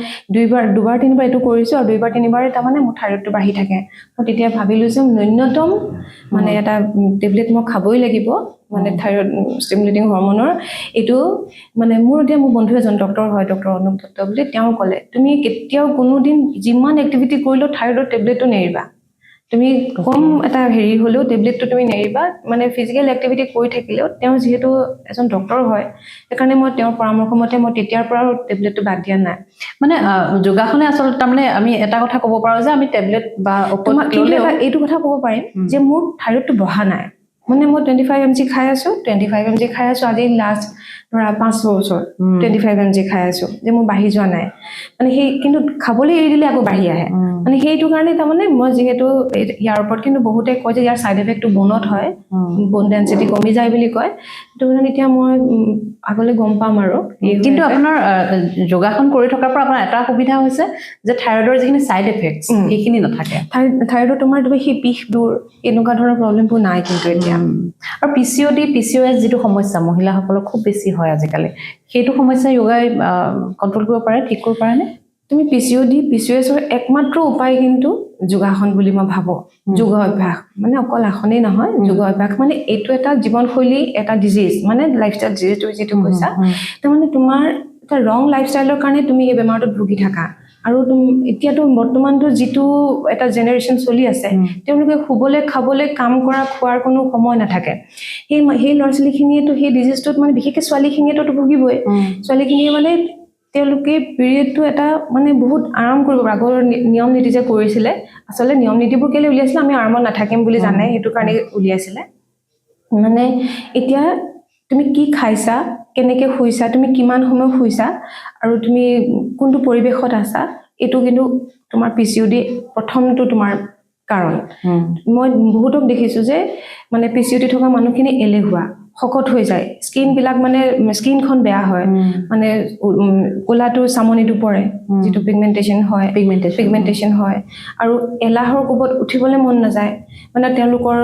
দুবাৰ তিনিবাৰ এইটো কৰিছোঁ আৰু 2-3বাৰ তাৰমানে মোৰ থাইৰয়ডটো বাঢ়ি থাকে মই তেতিয়া ভাবিলোঁ যে ন্যূনতম মানে এটা টেবলেট মই খাবই লাগিব মানে থাইৰয়ড ষ্টিমুলেটিং হৰমনৰ এইটো মানে মোৰ বন্ধু এজন ডক্টৰ হয় ডক্টৰ অনুপ দত্ত বুলি তেওঁ ক'লে তুমি কেতিয়াও কোনোদিন যিমান এক্টিভিটি কৰিলেও থাইৰয়ডৰ টেবলেটটো নেৰিবা তুমি কম এটা হেৰি হ'লেও টেবলেটটো তুমি নেৰিবা মানে ফিজিকেল এক্টিভিটি কৰি থাকিলেও তেওঁ যিহেতু এজন ডক্টৰ হয় সেইকাৰণে মই তেওঁৰ পৰামৰ্শ মতে মই তেতিয়াৰ পৰা টেবলেটটো বাদ দিয়া নাই মানে যোগাসনে আচলতে তাৰমানে আমি এটা কথা ক'ব পাৰো যে আমি টেবলেট বা এইটো কথা ক'ব পাৰিম যে মোৰ থাইৰয়ডটো বঢ়া নাই মানে মই 25 mg খাই আছো আজি লাষ্ট ধৰা 5 বছৰ 25 mg খাই আছো যে মোৰ বাঢ়ি যোৱা নাই মানে সেই কিন্তু খাবলৈ এৰি দিলে আকৌ বাঢ়ি আহে মানে সেইটো কাৰণে তাৰমানে মই যিহেতু ইয়াৰ ওপৰত কিন্তু বহুতে কয় যে ইয়াৰ সাইড এফেক্টটো বনত হয় বন ডেন্সিটি কমি যায় বুলি কয় সেইটো কাৰণে এতিয়া মই আগলৈ গম পাম আৰু কিন্তু আপোনাৰ যোগাসন কৰি থকাৰ পৰা আপোনাৰ এটা সুবিধা হৈছে যে থাইৰয়ডৰ যিখিনি সাইড এফেক্টছ সেইখিনি নাথাকে থাইৰয়ডৰ তোমাৰ সেই বিষ দূৰ এনেকুৱা ধৰণৰ প্ৰব্লেমবোৰ নাই কিন্তু এতিয়া আৰু PCOS যিটো সমস্যা মহিলাসকলৰ খুব বেছি হয় আজিকালি সেইটো সমস্যা যোগাই কন্ট্ৰোল কৰিব পাৰে ঠিক কৰিব পাৰে নে তুমি PCOSৰ একমাত্ৰ উপায় কিন্তু যোগাসন বুলি মই ভাবো যোগ অভ্যাস মানে অকল আসনেই নহয় যোগ অভ্যাস মানে এইটো এটা জীৱনশৈলী এটা ডিজিজ মানে লাইফষ্টাইল ডিজিজ যিটো কৈছা তাৰমানে তোমাৰ এটা ৰং লাইফষ্টাইলৰ কাৰণে তুমি এই বেমাৰটোত ভুগি থাকা আৰু এতিয়াতো বৰ্তমানটো যিটো এটা জেনেৰেশ্যন চলি আছে তেওঁলোকে শুবলৈ খাবলৈ কাম কৰা খোৱাৰ কোনো সময় নাথাকে সেই ল'ৰা ছোৱালীখিনিয়েতো সেই ডিজিজটোত মানে বিশেষকৈ ছোৱালীখিনিয়েতো ভুগিবই ছোৱালীখিনিয়ে মানে তেওঁলোকে পিৰিয়ডটো এটা মানে বহুত আৰাম কৰিব আগৰ নিয়ম নীতি যে কৰিছিলে আচলতে নিয়ম নীতিবোৰ কেলে উলিয়াইছিলে আমি আৰামত নাথাকিম বুলি জানে সেইটো কাৰণে উলিয়াইছিলে মানে এতিয়া তুমি কি খাইছা কেনেকৈ শুইছা তুমি কিমান সময় শুইছা আৰু তুমি কোনটো পৰিৱেশত আছা এইটো কিন্তু তোমাৰ PCOD প্ৰথমটো তোমাৰ কাৰণ মই বহুতক দেখিছো যে মানে PCOD থকা মানুহখিনি এলেহুৱা শকত হৈ যায় স্কিনবিলাক মানে স্কিনখন বেয়া হয় মানে কোলাটো চামনিটো পৰে যেটো পিগমেন্টেশন হয় আৰু এলাহৰ কোবত উঠিবলৈ মন নাযায় মানে তেওঁলোকৰ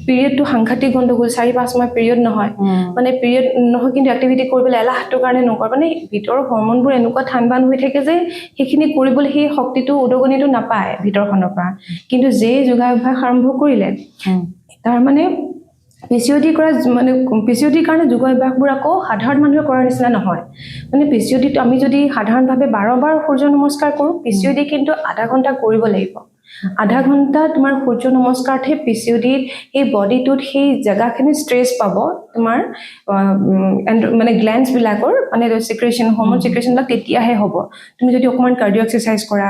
পিৰিয়ডটো সাংঘাতিক গণ্ডগোল 4-5 মাহ পিৰিয়ড নহয় মানে পিৰিয়ড নহয় কিন্তু এক্টিভিটি কৰিবলৈ এলাহটোৰ কাৰণে নকৰে মানে ভিতৰৰ হৰমনবোৰ এনেকুৱা ঠাণ্ডান হৈ থাকে যে সেইখিনি কৰিবলৈ সেই শক্তিটো উদগনিটো নাপায় ভিতৰখনৰ পৰা কিন্তু যে যোগাভ্যাস আৰম্ভ কৰিলে তাৰ মানে PCOD কৰা মানে PCOD কাৰণে যোগ অভ্যাসবোৰ আকৌ সাধাৰণ মানুহে কৰাৰ নিচিনা নহয় মানে PCOD আমি যদি সাধাৰণভাৱে 12 বাৰ সূৰ্য নমস্কাৰ কৰো PCOD কিন্তু আধা ঘণ্টা কৰিব লাগিব আধা ঘণ্টা তোমাৰ সূৰ্য নমস্কাৰতে PCOD এই বডিটোত সেই জাগাখিনি ষ্ট্ৰেছ পাব তোমাৰ মানে গ্ল্যান্ডছ বিলাকৰ মানে সিক্ৰেশন হৰমন সিক্ৰেশনবিলাক তেতিয়াহে হ'ব তুমি যদি অকমান কাৰ্ডিও এক্সাৰসাইজ কৰা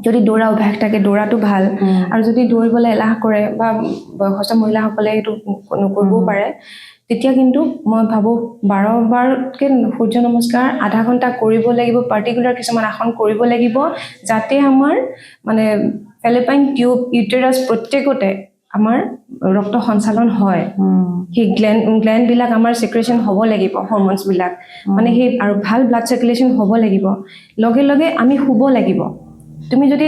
যদি দৌৰা অভ্যাস থাকে দৌৰাটো ভাল আৰু যদি দৌৰিবলৈ এলাহ কৰে বা বয়সস্থ মহিলাসকলে এইটো নকৰিবও পাৰে তেতিয়া কিন্তু মই ভাবো 12 বাৰকে সূৰ্য নমস্কাৰ আধা ঘণ্টা কৰিব লাগিব পাৰ্টিকুলাৰ কিছুমান আসন কৰিব লাগিব যাতে আমাৰ মানে ফেলোপাইন টিউব ইউটেৰাছ প্ৰত্যেকতে আমাৰ ৰক্ত সঞ্চালন হয় সেই গ্ল্যান্ড বিলাক আমাৰ সিক্ৰেশন হ'ব লাগিব হৰমনছ বিলাক মানে সেই আৰু ভাল ব্লাড সাৰ্কুলেশন হ'ব লাগিব লগে লগে আমি শুব লাগিব তুমি যদি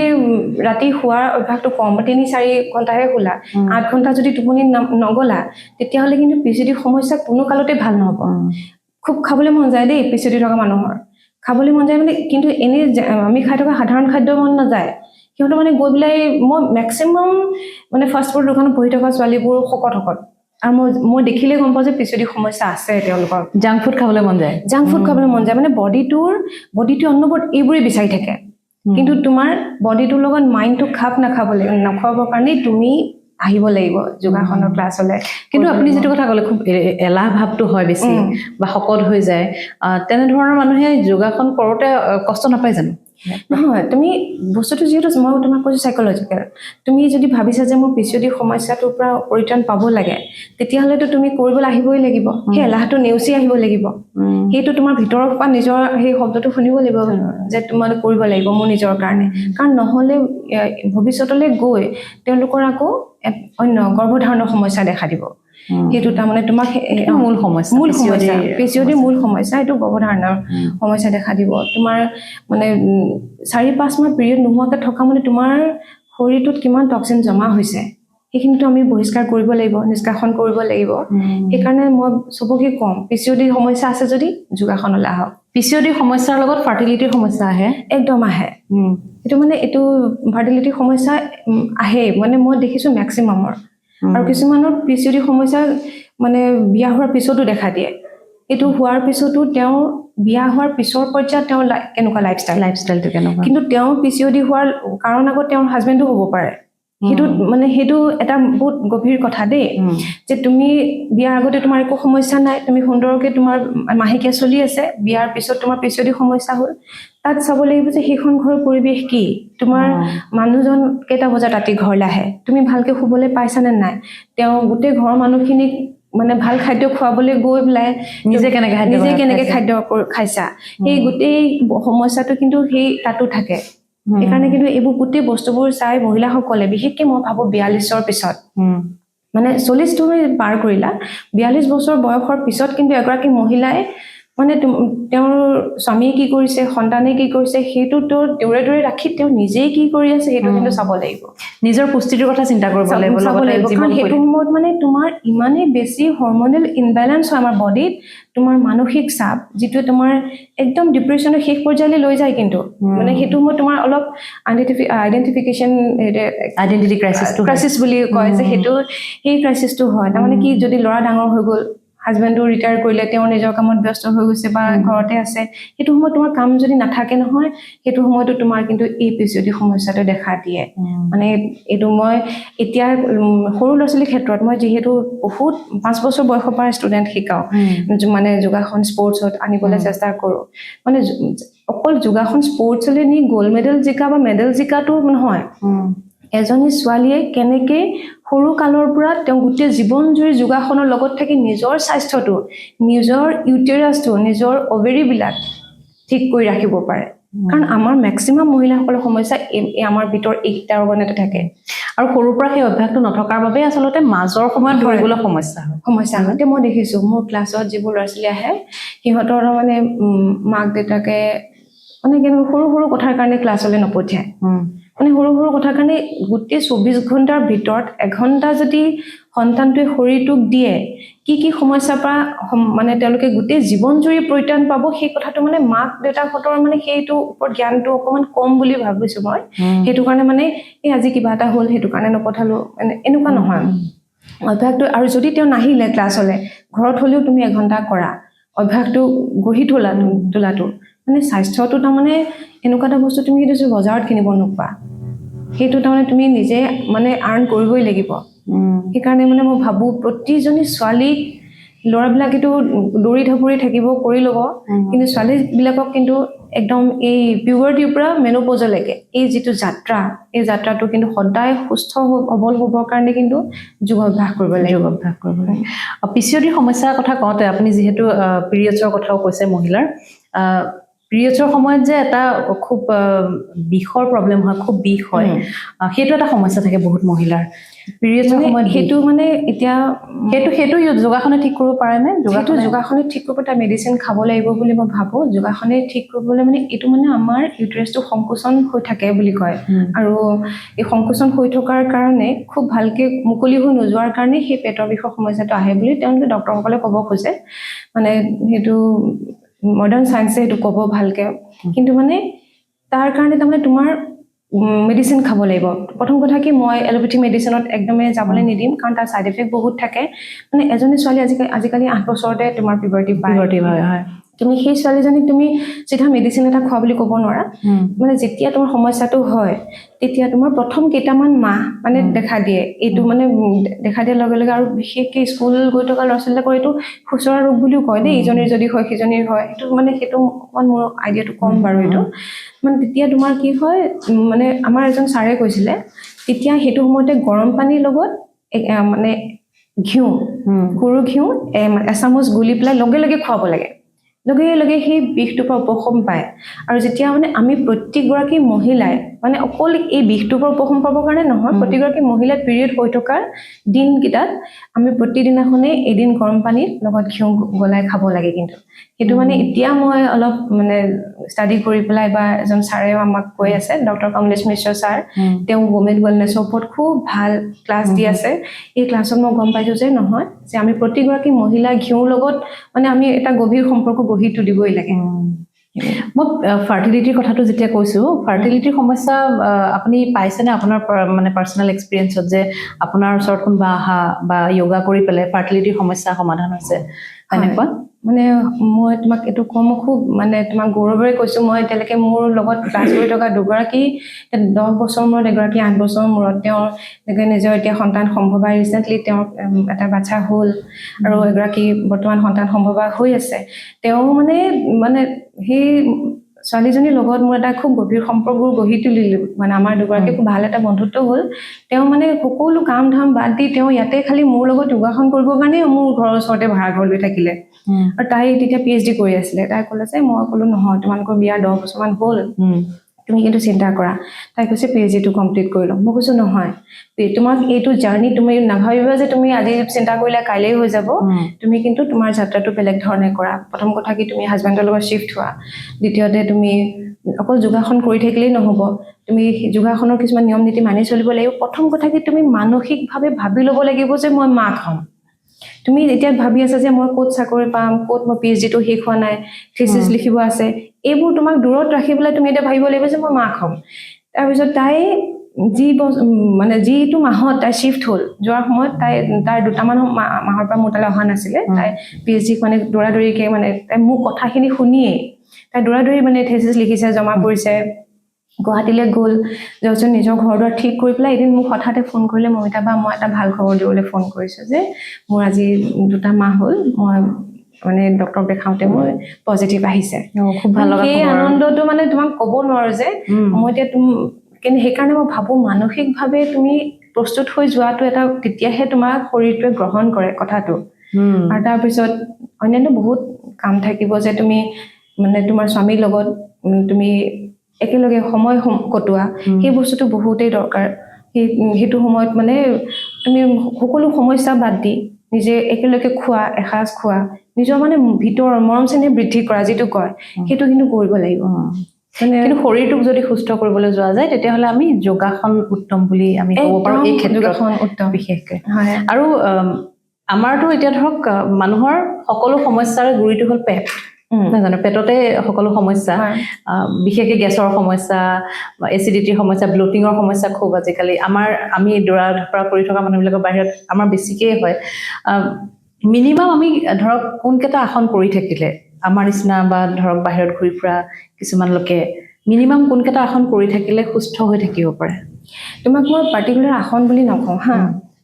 ৰাতি শুৱাৰ অভ্যাসটো কম 3-4 ঘণ্টাহে শুলা 8 ঘণ্টা যদি টোপনি নগলা তেতিয়া হলে কিন্তু PCOD সমস্যা কোনো কালতে ভাল নহব খুব খাবলৈ মন যায় দেই PCOD থকা মানুহৰ খাবলৈ মন যায় মানে কিন্তু এনে আমি খাই থকা সাধাৰণ খাদ্য মন নাযায় সিহঁতৰ মানে গৈ পেলাই মই মেক্সিমাম মানে ফাৰ্ষ্ট ফ্ল'ৰ দোকানত বহি থকা ছোৱালীবোৰ শকত আৰু মই দেখিলে গম পাওঁ যে পিছদি সমস্যা আছে তেওঁলোকৰ জাংক ফুড খাবলৈ মন যায় জাংক ফুড খাবলৈ মন যায় মানে বডিটোৰ অন্নবৰত এইবোৰে বিচাৰি থাকে কিন্তু তোমাৰ বডিটোৰ লগত মাইণ্ডটো খাপ নাখাবৰ কাৰণে তুমি আহিব লাগিব যোগাসনৰ ক্লাছলৈ কিন্তু আপুনি যেটো কথা ক'লে খুব এলাহ ভাৱটো হয় বেছি বা শকত হৈ যায় তেনে ধৰণৰ মানুহে যোগাসন কৰোতে কষ্ট নাপায় জানো নহয় তুমি বস্তুটো যিহেতু মই তোমাক কৈছো সাইকোলজিকেল তুমি যদি ভাবিছা যে মোৰ পিছদি সমস্যাটোৰ পৰা পৰিত্ৰাণ পাব লাগে তেতিয়াহ'লেতো তুমি কৰিবলৈ আহিবই লাগিব সেই এলাহটো নেওচি আহিব লাগিব সেইটো তোমাৰ ভিতৰৰ পৰা নিজৰ সেই শব্দটো শুনিব লাগিব যে তোমাক কৰিব লাগিব মোৰ নিজৰ কাৰণে কাৰণ নহ'লে ভৱিষ্যতলৈ গৈ তেওঁলোকৰ আকৌ অন্য গৰ্ভধাৰণৰ সমস্যা দেখা দিব সেইটো তাৰমানে তোমাক মূল সমস্যা পিছদি মূল সমস্যা এইটো গৰ্ভধাৰণৰ সমস্যা দেখা দিব তোমাৰ মানে 4-5 মাহ পিৰিয়ড নোহোৱাকৈ থকা মানে তোমাৰ শৰীৰটোত কিমান টক্সিন জমা হৈছে সেইখিনিতো আমি বহিষ্কাৰ কৰিব লাগিব নিষ্কাশন কৰিব লাগিব সেইকাৰণে মই সবকে কম পিছদি সমস্যা আছে যদি যোগাসনলৈ আহক পিছদি সমস্যাৰ লগত ফাৰ্টিলিটিৰ সমস্যা আহে একদম আহে এইটো মানে এইটো ফাৰ্টিলিটিৰ সমস্যা আহে মানে মই দেখিছো মেক্সিমামৰ আৰু কিছুমানৰ পিছদি সমস্যা মানে বিয়া হোৱাৰ পিছতো দেখা দিয়ে এইটো হোৱাৰ পিছতো তেওঁ বিয়া হোৱাৰ পিছৰ পৰ্যায়ত তেওঁ কেনেকুৱা লাইফষ্টাইলটো কেনেকুৱা কিন্তু তেওঁ পিছদি হোৱাৰ কাৰণ আগত তেওঁৰ হাজবেণ্ডো হ'ব পাৰে সেইটো এটা বহুত গভীৰ কথা দেই যে তুমি বিয়াৰ আগতে তোমাৰ একো সমস্যা নাই তুমি সুন্দৰকৈ তোমাৰ মাহেকীয়া চলি আছে বিয়াৰ পিছত তোমাৰ পিছদি সমস্যা হ'ল তাত চাব লাগিব যে সেইখন ঘৰৰ পৰিৱেশ কি তোমাৰ মানুহজন কেইটা বজাত ৰাতি ঘৰলৈ আহে তুমি ভালকৈ শুবলৈ পাইছানে নাই তেওঁ গোটেই ঘৰৰ মানুহখিনিক মানে ভাল খাদ্য খুৱাবলৈ গৈ পেলাই নিজে কেনেকৈ খাদ্য খাইছা সেই গোটেই সমস্যাটো কিন্তু সেই তাতো থাকে সেইকাৰণে কিন্তু এইবোৰ গোটেই বস্তুবোৰ চাই মহিলাসকলে বিশেষকৈ মই ভাবো 42ৰ পিছত মানে 40 তুমি পাৰ কৰিলা 42 বছৰ বয়সৰ পিছত কিন্তু এগৰাকী মহিলাই মানে তেওঁৰ স্বামীয়ে কি কৰিছে সন্তানে কি কৰিছে সেইটো দৌৰে ৰাখি তেওঁ নিজে কি কৰি আছে সেইটো কিন্তু চাব লাগিব নিজৰ পুষ্টিৰ কথা চিন্তা কৰিব লাগিব কাৰণ সেইটো সময়ত মানে তোমাৰ ইমানেই বেছি হৰম'নেল ইনবেলেন্স হয় আমাৰ বডিত তোমাৰ মানসিক চাপ যিটো তোমাৰ একদম ডিপ্ৰেছনৰ শেষ পৰ্যায়লৈ লৈ যায় কিন্তু মানে সেইটো সময়ত তোমাৰ অলপ আইডেন্টিটি ক্ৰাইচিছ বুলি কয় যে সেইটো সেই ক্ৰাইচিছটো হয় তাৰমানে কি যদি ল'ৰা ডাঙৰ হৈ গ'ল হাজবেণ্ডো ৰিটায়াৰ কৰিলে তেওঁ নিজৰ কামত ব্যস্ত হৈ গৈছে বা ঘৰতে আছে সেইটো সময়ত তোমাৰ কাম যদি নাথাকে নহয় সেইটো সময়তো তোমাৰ কিন্তু এই পিছদি সমস্যাটো দেখা দিয়ে মানে এইটো মই এতিয়া সৰু ল'ৰা-ছোৱালীৰ ক্ষেত্ৰত মই যিহেতু বহুত 5 বছৰ বয়সৰ পৰা ষ্টুডেণ্ট শিকাওঁ মানে যোগাসন স্পৰ্টছত আনিবলৈ চেষ্টা কৰোঁ মানে অকল যোগাসন স্পৰ্টছলৈ নি গ'ল্ড মেডেল জিকা বা মেডেল জিকাটো নহয় এজনী ছোৱালীয়ে কেনেকৈ সৰু কালৰ পৰা তেওঁ গোটেই জীৱন জুৰি যোগাসনৰ লগত থাকি নিজৰ স্বাস্থ্যটো নিজৰ ইউটেৰাছটো নিজৰ অভেৰীবিলাক ঠিক কৰি ৰাখিব পাৰে কাৰণ আমাৰ মেক্সিমাম মহিলাসকলৰ সমস্যা আমাৰ ভিতৰ এইটা অৰ্গনতে থাকে আৰু সৰুৰ পৰা সেই অভ্যাসটো নথকাৰ বাবে আচলতে মাজৰ সময়ত ধৰিবলৈ সমস্যা হয় মই দেখিছোঁ মোৰ ক্লাছত যিবোৰ ল'ৰা-ছোৱালী আহে সিহঁতৰ মানে মাক দেউতাকে মানে কেনেকৈ সৰু কথাৰ কাৰণে ক্লাছলৈ নপঠিয়ায় মানে সৰু কথাৰ কাৰণে গোটেই 24 ঘণ্টাৰ ভিতৰত এঘণ্টা যদি সন্তানটোৱে শৰীৰটোক দিয়ে কি সমস্যাৰ পৰা মানে তেওঁলোকে গোটেই জীৱন জুৰি পৰিত্ৰাণ পাব সেই কথাটো মানে মাক দেউতাকহঁতৰ মানে সেইটো ওপৰত জ্ঞানটো অকমান কম বুলি ভাবিছোঁ মই সেইটো কাৰণে মানে এই আজি কিবা এটা হ'ল সেইটো কাৰণে নপঠালো মানে এনেকুৱা নহয় অভ্যাসটো আৰু যদি তেওঁ নাহিলে ক্লাছলৈ ঘৰত হ'লেও তুমি এঘণ্টা কৰা অভ্যাসটো গঢ়ি তোলাটো মানে স্বাস্থ্যটো তাৰমানে এনেকুৱা এটা বস্তু তুমি যদি বজাৰত কিনিব নোপোৱা সেইটো তাৰমানে তুমি নিজে মানে আৰ্ণ কৰিবই লাগিব সেইকাৰণে মানে মই ভাবোঁ প্ৰতিজনী ছোৱালীক ল'ৰাবিলাকেতো দৌৰি ঢাপৰি থাকিব কৰি ল'ব কিন্তু ছোৱালীবিলাকক কিন্তু একদম এই পিউবাৰ্টিৰ পৰা মেনোপজলৈকে এই যিটো যাত্ৰা এই যাত্ৰাটো কিন্তু সদায় সুস্থ সবল হ'বৰ কাৰণে কিন্তু যোগ অভ্যাস কৰিব লাগিব পিছদিৰ সমস্যাৰ কথা কওঁতে আপুনি যিহেতু পিৰিয়ডছৰ কথাও কৈছে মহিলাৰ পিৰিয়ডছৰ সময়ত যে এটা খুব বিষৰ প্ৰব্লেম হয় খুব বিষ হয় সেইটো এটা সমস্যা থাকে বহুত মহিলাৰ পিৰিয়ডছৰ সময়ত সেইটো মানে এতিয়া সেইটো যোগাসনে ঠিক কৰিব পাৰে নে যোগাসনে ঠিক কৰিব তাৰ মেডিচিন খাব লাগিব বুলি মই ভাবোঁ যোগাসনে ঠিক কৰিবলৈ মানে এইটো মানে আমাৰ ইউটেৰাছটো সংকোচন হৈ থাকে বুলি কয় আৰু এই সংকোচন হৈ থকাৰ কাৰণে খুব ভালকৈ মুকলি হৈ নোযোৱাৰ কাৰণে সেই পেটৰ বিষৰ সমস্যাটো আহে বুলি তেওঁলোকে ডক্তৰসকলে ক'ব খোজে মানে সেইটো মডাৰ্ণ চায়েন্সে সেইটো ক'ব ভালকৈ কিন্তু মানে তাৰ কাৰণে তাৰমানে তোমাৰ মেডিচিন খাব লাগিব প্ৰথম কথা কি মই এলোপেথি মেডিচিনত একদমে যাবলৈ নিদিম কাৰণ তাৰ সাইড ইফেক্ট বহুত থাকে মানে এজনী ছোৱালী আজিকালি 8 বছৰতে তোমাৰ পিউবাৰ্টি হয় তুমি সেই ছোৱালীজনীক তুমি চিধা মেডিচিন এটা খোৱা বুলি ক'ব নোৱাৰা মানে যেতিয়া তোমাৰ সমস্যাটো হয় তেতিয়া তোমাৰ প্ৰথম কেইটামান মাহ মানে দেখা দিয়ে এইটো মানে দেখা দিয়াৰ লগে লগে আৰু বিশেষকৈ স্কুল গৈ থকা ল'ৰা ছোৱালীবিলাকৰ এইটো খুচৰা ৰোগ বুলিও কয় দেই ইজনীৰ যদি হয় সিজনীৰ হয় এইটো মানে সেইটো অকণমান মোৰ আইডিয়াটো কম বাৰু এইটো মানে তেতিয়া তোমাৰ কি হয় মানে আমাৰ এজন ছাৰে কৈছিলে তেতিয়া সেইটো সময়তে গৰম পানীৰ লগত মানে ঘিউ গৰু ঘিউ এচামুচ গুলি পেলাই লগে লগে খুৱাব লাগে লগে লগে সেই বিষটোৰ পৰা উপশম পায় আৰু যেতিয়া মানে আমি প্ৰত্যেকগৰাকী মহিলাই মানে অকল এই বিষটোৰ পৰা উপশম পাবৰ কাৰণে নহয় প্ৰতিগৰাকী মহিলাই পিৰিয়ড হৈ থকাৰ দিনকেইটাত আমি প্ৰতিদিনাখনে এদিন গৰম পানীত লগত ঘিউ গলাই খাব লাগে কিন্তু সেইটো মানে এতিয়া মই অলপ মানে ষ্টাডি কৰি পেলাই বা এজন ছাৰেও আমাক কৈ আছে ডক্টৰ কমলেশ মিশ্ৰ ছাৰ তেওঁ ওমেন ৱেলনেছৰ ওপৰত খুব ভাল ক্লাছ দি আছে এই ক্লাছত মই গম পাইছোঁ যে নহয় যে আমি প্ৰতিগৰাকী মহিলা ঘিউৰ লগত মানে আমি এটা গভীৰ সম্পৰ্ক গঢ়ি তুলিবই লাগে মই ফাৰ্টিলিটিৰ কথাটো যেতিয়া কৈছোঁ ফাৰ্টিলিটিৰ সমস্যা আপুনি পাইছেনে আপোনাৰ মানে পাৰ্চনেল এক্সপিৰিয়েঞ্চত যে আপোনাৰ ওচৰত কোনোবা অহা বা য়োগা কৰি পেলাই ফাৰ্টিলিটিৰ সমস্যা সমাধান হৈছে এনেকুৱা মানে মই তোমাক এইটো কম খুব মানে তোমাক গৌৰৱেৰে কৈছোঁ মই এতিয়ালৈকে মোৰ লগত ক্লাছ কৰি থকা দুগৰাকী 10 বছৰ মূৰত এগৰাকী 8 বছৰ মূৰত তেওঁৰ নিজৰ এতিয়া সন্তান সম্ভৱা ৰিচেণ্টলি তেওঁৰ এটা বাচ্চা হ'ল আৰু এগৰাকী বৰ্তমান সন্তান সম্ভৱা হৈ আছে তেওঁ মানে সেই ছোৱালীজনীৰ লগত মোৰ এটা খুব গভীৰ সম্পৰ্ক গঢ়ি তুলিলোঁ মানে আমাৰ দুগৰাকী খুব ভাল এটা বন্ধুত্ব হ'ল তেওঁ মানে সকলো কাম ধাম বাদ দি তেওঁ ইয়াতে খালি মোৰ লগত যোগাসন কৰিবৰ কাৰণে মোৰ ঘৰৰ ওচৰতে ভাড়া ঘৰ লৈ থাকিলে আৰু তাই তেতিয়া PhD কৰি আছিলে তাই ক'লে যে মই ক'লো নহয় তোমালোকৰ বিয়া 10 বছৰমান হ'ল তুমি কিন্তু চিন্তা কৰা তাই কৈছে PhD কমপ্লিট কৰি লওঁ মই কৈছোঁ নহয় তোমাক এইটো জাৰ্নি তুমি নাভাবিবা যে তুমি আজি চিন্তা কৰিলে কাইলৈ হৈ যাব তুমি কিন্তু তোমাৰ যাত্ৰাটো বেলেগ ধৰণে কৰা প্ৰথম কথা কি তুমি হাজবেণ্ডৰ লগত শিফ্ট হোৱা দ্বিতীয়তে তুমি অকল যোগাসন কৰি থাকিলেই নহ'ব তুমি যোগাসনৰ কিছুমান নিয়ম নীতি মানি চলিব লাগিব প্ৰথম কথা কি তুমি মানসিকভাৱে ভাবি ল'ব লাগিব যে মই মাক হ'ম তুমি এতিয়া ভাবি আছা যে মই ক'ত চাকৰি পাম ক'ত মই PhDটো শেষ হোৱা নাই থিচিছ লিখিব আছে এইবোৰ তোমাক দূৰত ৰাখিবলৈ তুমি এতিয়া ভাবিব লাগিব যে মই মাক হ'ম তাৰপিছত তাই মানে যিটো মাহত তাই শিফ্ট হ'ল যোৱাৰ সময়ত তাই দুটামান মাহৰ পৰা মোৰ তালৈ অহা নাছিলে তাই PhD মানে দৌৰাদৌৰিকৈ মানে তাই মোৰ কথাখিনি শুনিয়ে তাই দৌৰাদৌৰি মানে থিচিছ লিখিছে জমা কৰিছে গুৱাহাটীলৈ গ'ল য'ত নিজৰ ঘৰ দুৱাৰ ঠিক কৰি পেলাই এদিন মোক হঠাতে ফোন কৰিলে মমিতা বা মই এটা ভাল খবৰ দিবলৈ ফোন কৰিছোঁ যে মোৰ আজি 2 মাহ হ'ল মই মানে ডক্টৰক দেখাওঁতে মোৰ পজিটিভ আহিছে খুব ভাল লগা এই আনন্দটো মানে তোমাক ক'ব নোৱাৰো যে মই এতিয়া কিন্তু সেইকাৰণে মই ভাবোঁ মানসিকভাৱে তুমি প্ৰস্তুত হৈ যোৱাটো এটা তেতিয়াহে তোমাৰ শৰীৰটোৱে গ্ৰহণ কৰে কথাটো আৰু তাৰপিছত অন্যান্য বহুত কাম থাকিব যে তুমি মানে তোমাৰ স্বামীৰ লগত তুমি একেলগে সময় কটোৱা সেই বস্তুটো বহুতেই দৰকাৰ সেইটো সময়ত মানে তুমি সকলো সমস্যা বাদ দি নিজে একেলগে খোৱা এসাঁজ খোৱা নিজৰ মানে ভিতৰৰ মৰম চেনেহ বৃদ্ধি কৰা যিটো কয় সেইটো কিন্তু কৰিব লাগিব কিন্তু শৰীৰটোক যদি সুস্থ কৰিবলৈ যোৱা যায় তেতিয়াহ'লে আমি যোগাসন উত্তম বুলি আমি ক'ব পাৰোঁ এই ক্ষেত্ৰত যোগাসন উত্তম বিশেষকৈ আৰু আমাৰতো এতিয়া ধৰক মানুহৰ সকলো সমস্যাৰে গুৰিটো হ'ল পেট নাজানো পেটতে সকলো সমস্যা বিশেষকৈ গেছৰ সমস্যা এচিডিটিৰ সমস্যা ব্লটিঙৰ সমস্যা খুব আজিকালি আমি দৌৰা ধপৰা কৰি থকা মানুহবিলাকৰ বাহিৰত আমাৰ বেছিকেই হয় মিনিমাম আমি ধৰক কোনকেইটা আসন কৰি থাকিলে আমাৰ নিচিনা বা ধৰক বাহিৰত ঘূৰি ফুৰা কিছুমান লোকে মিনিমাম কোনকেইটা আসন কৰি থাকিলে সুস্থ হৈ থাকিব পাৰে তোমাক মই পাৰ্টিকুলাৰ আসন বুলি নকওঁ হা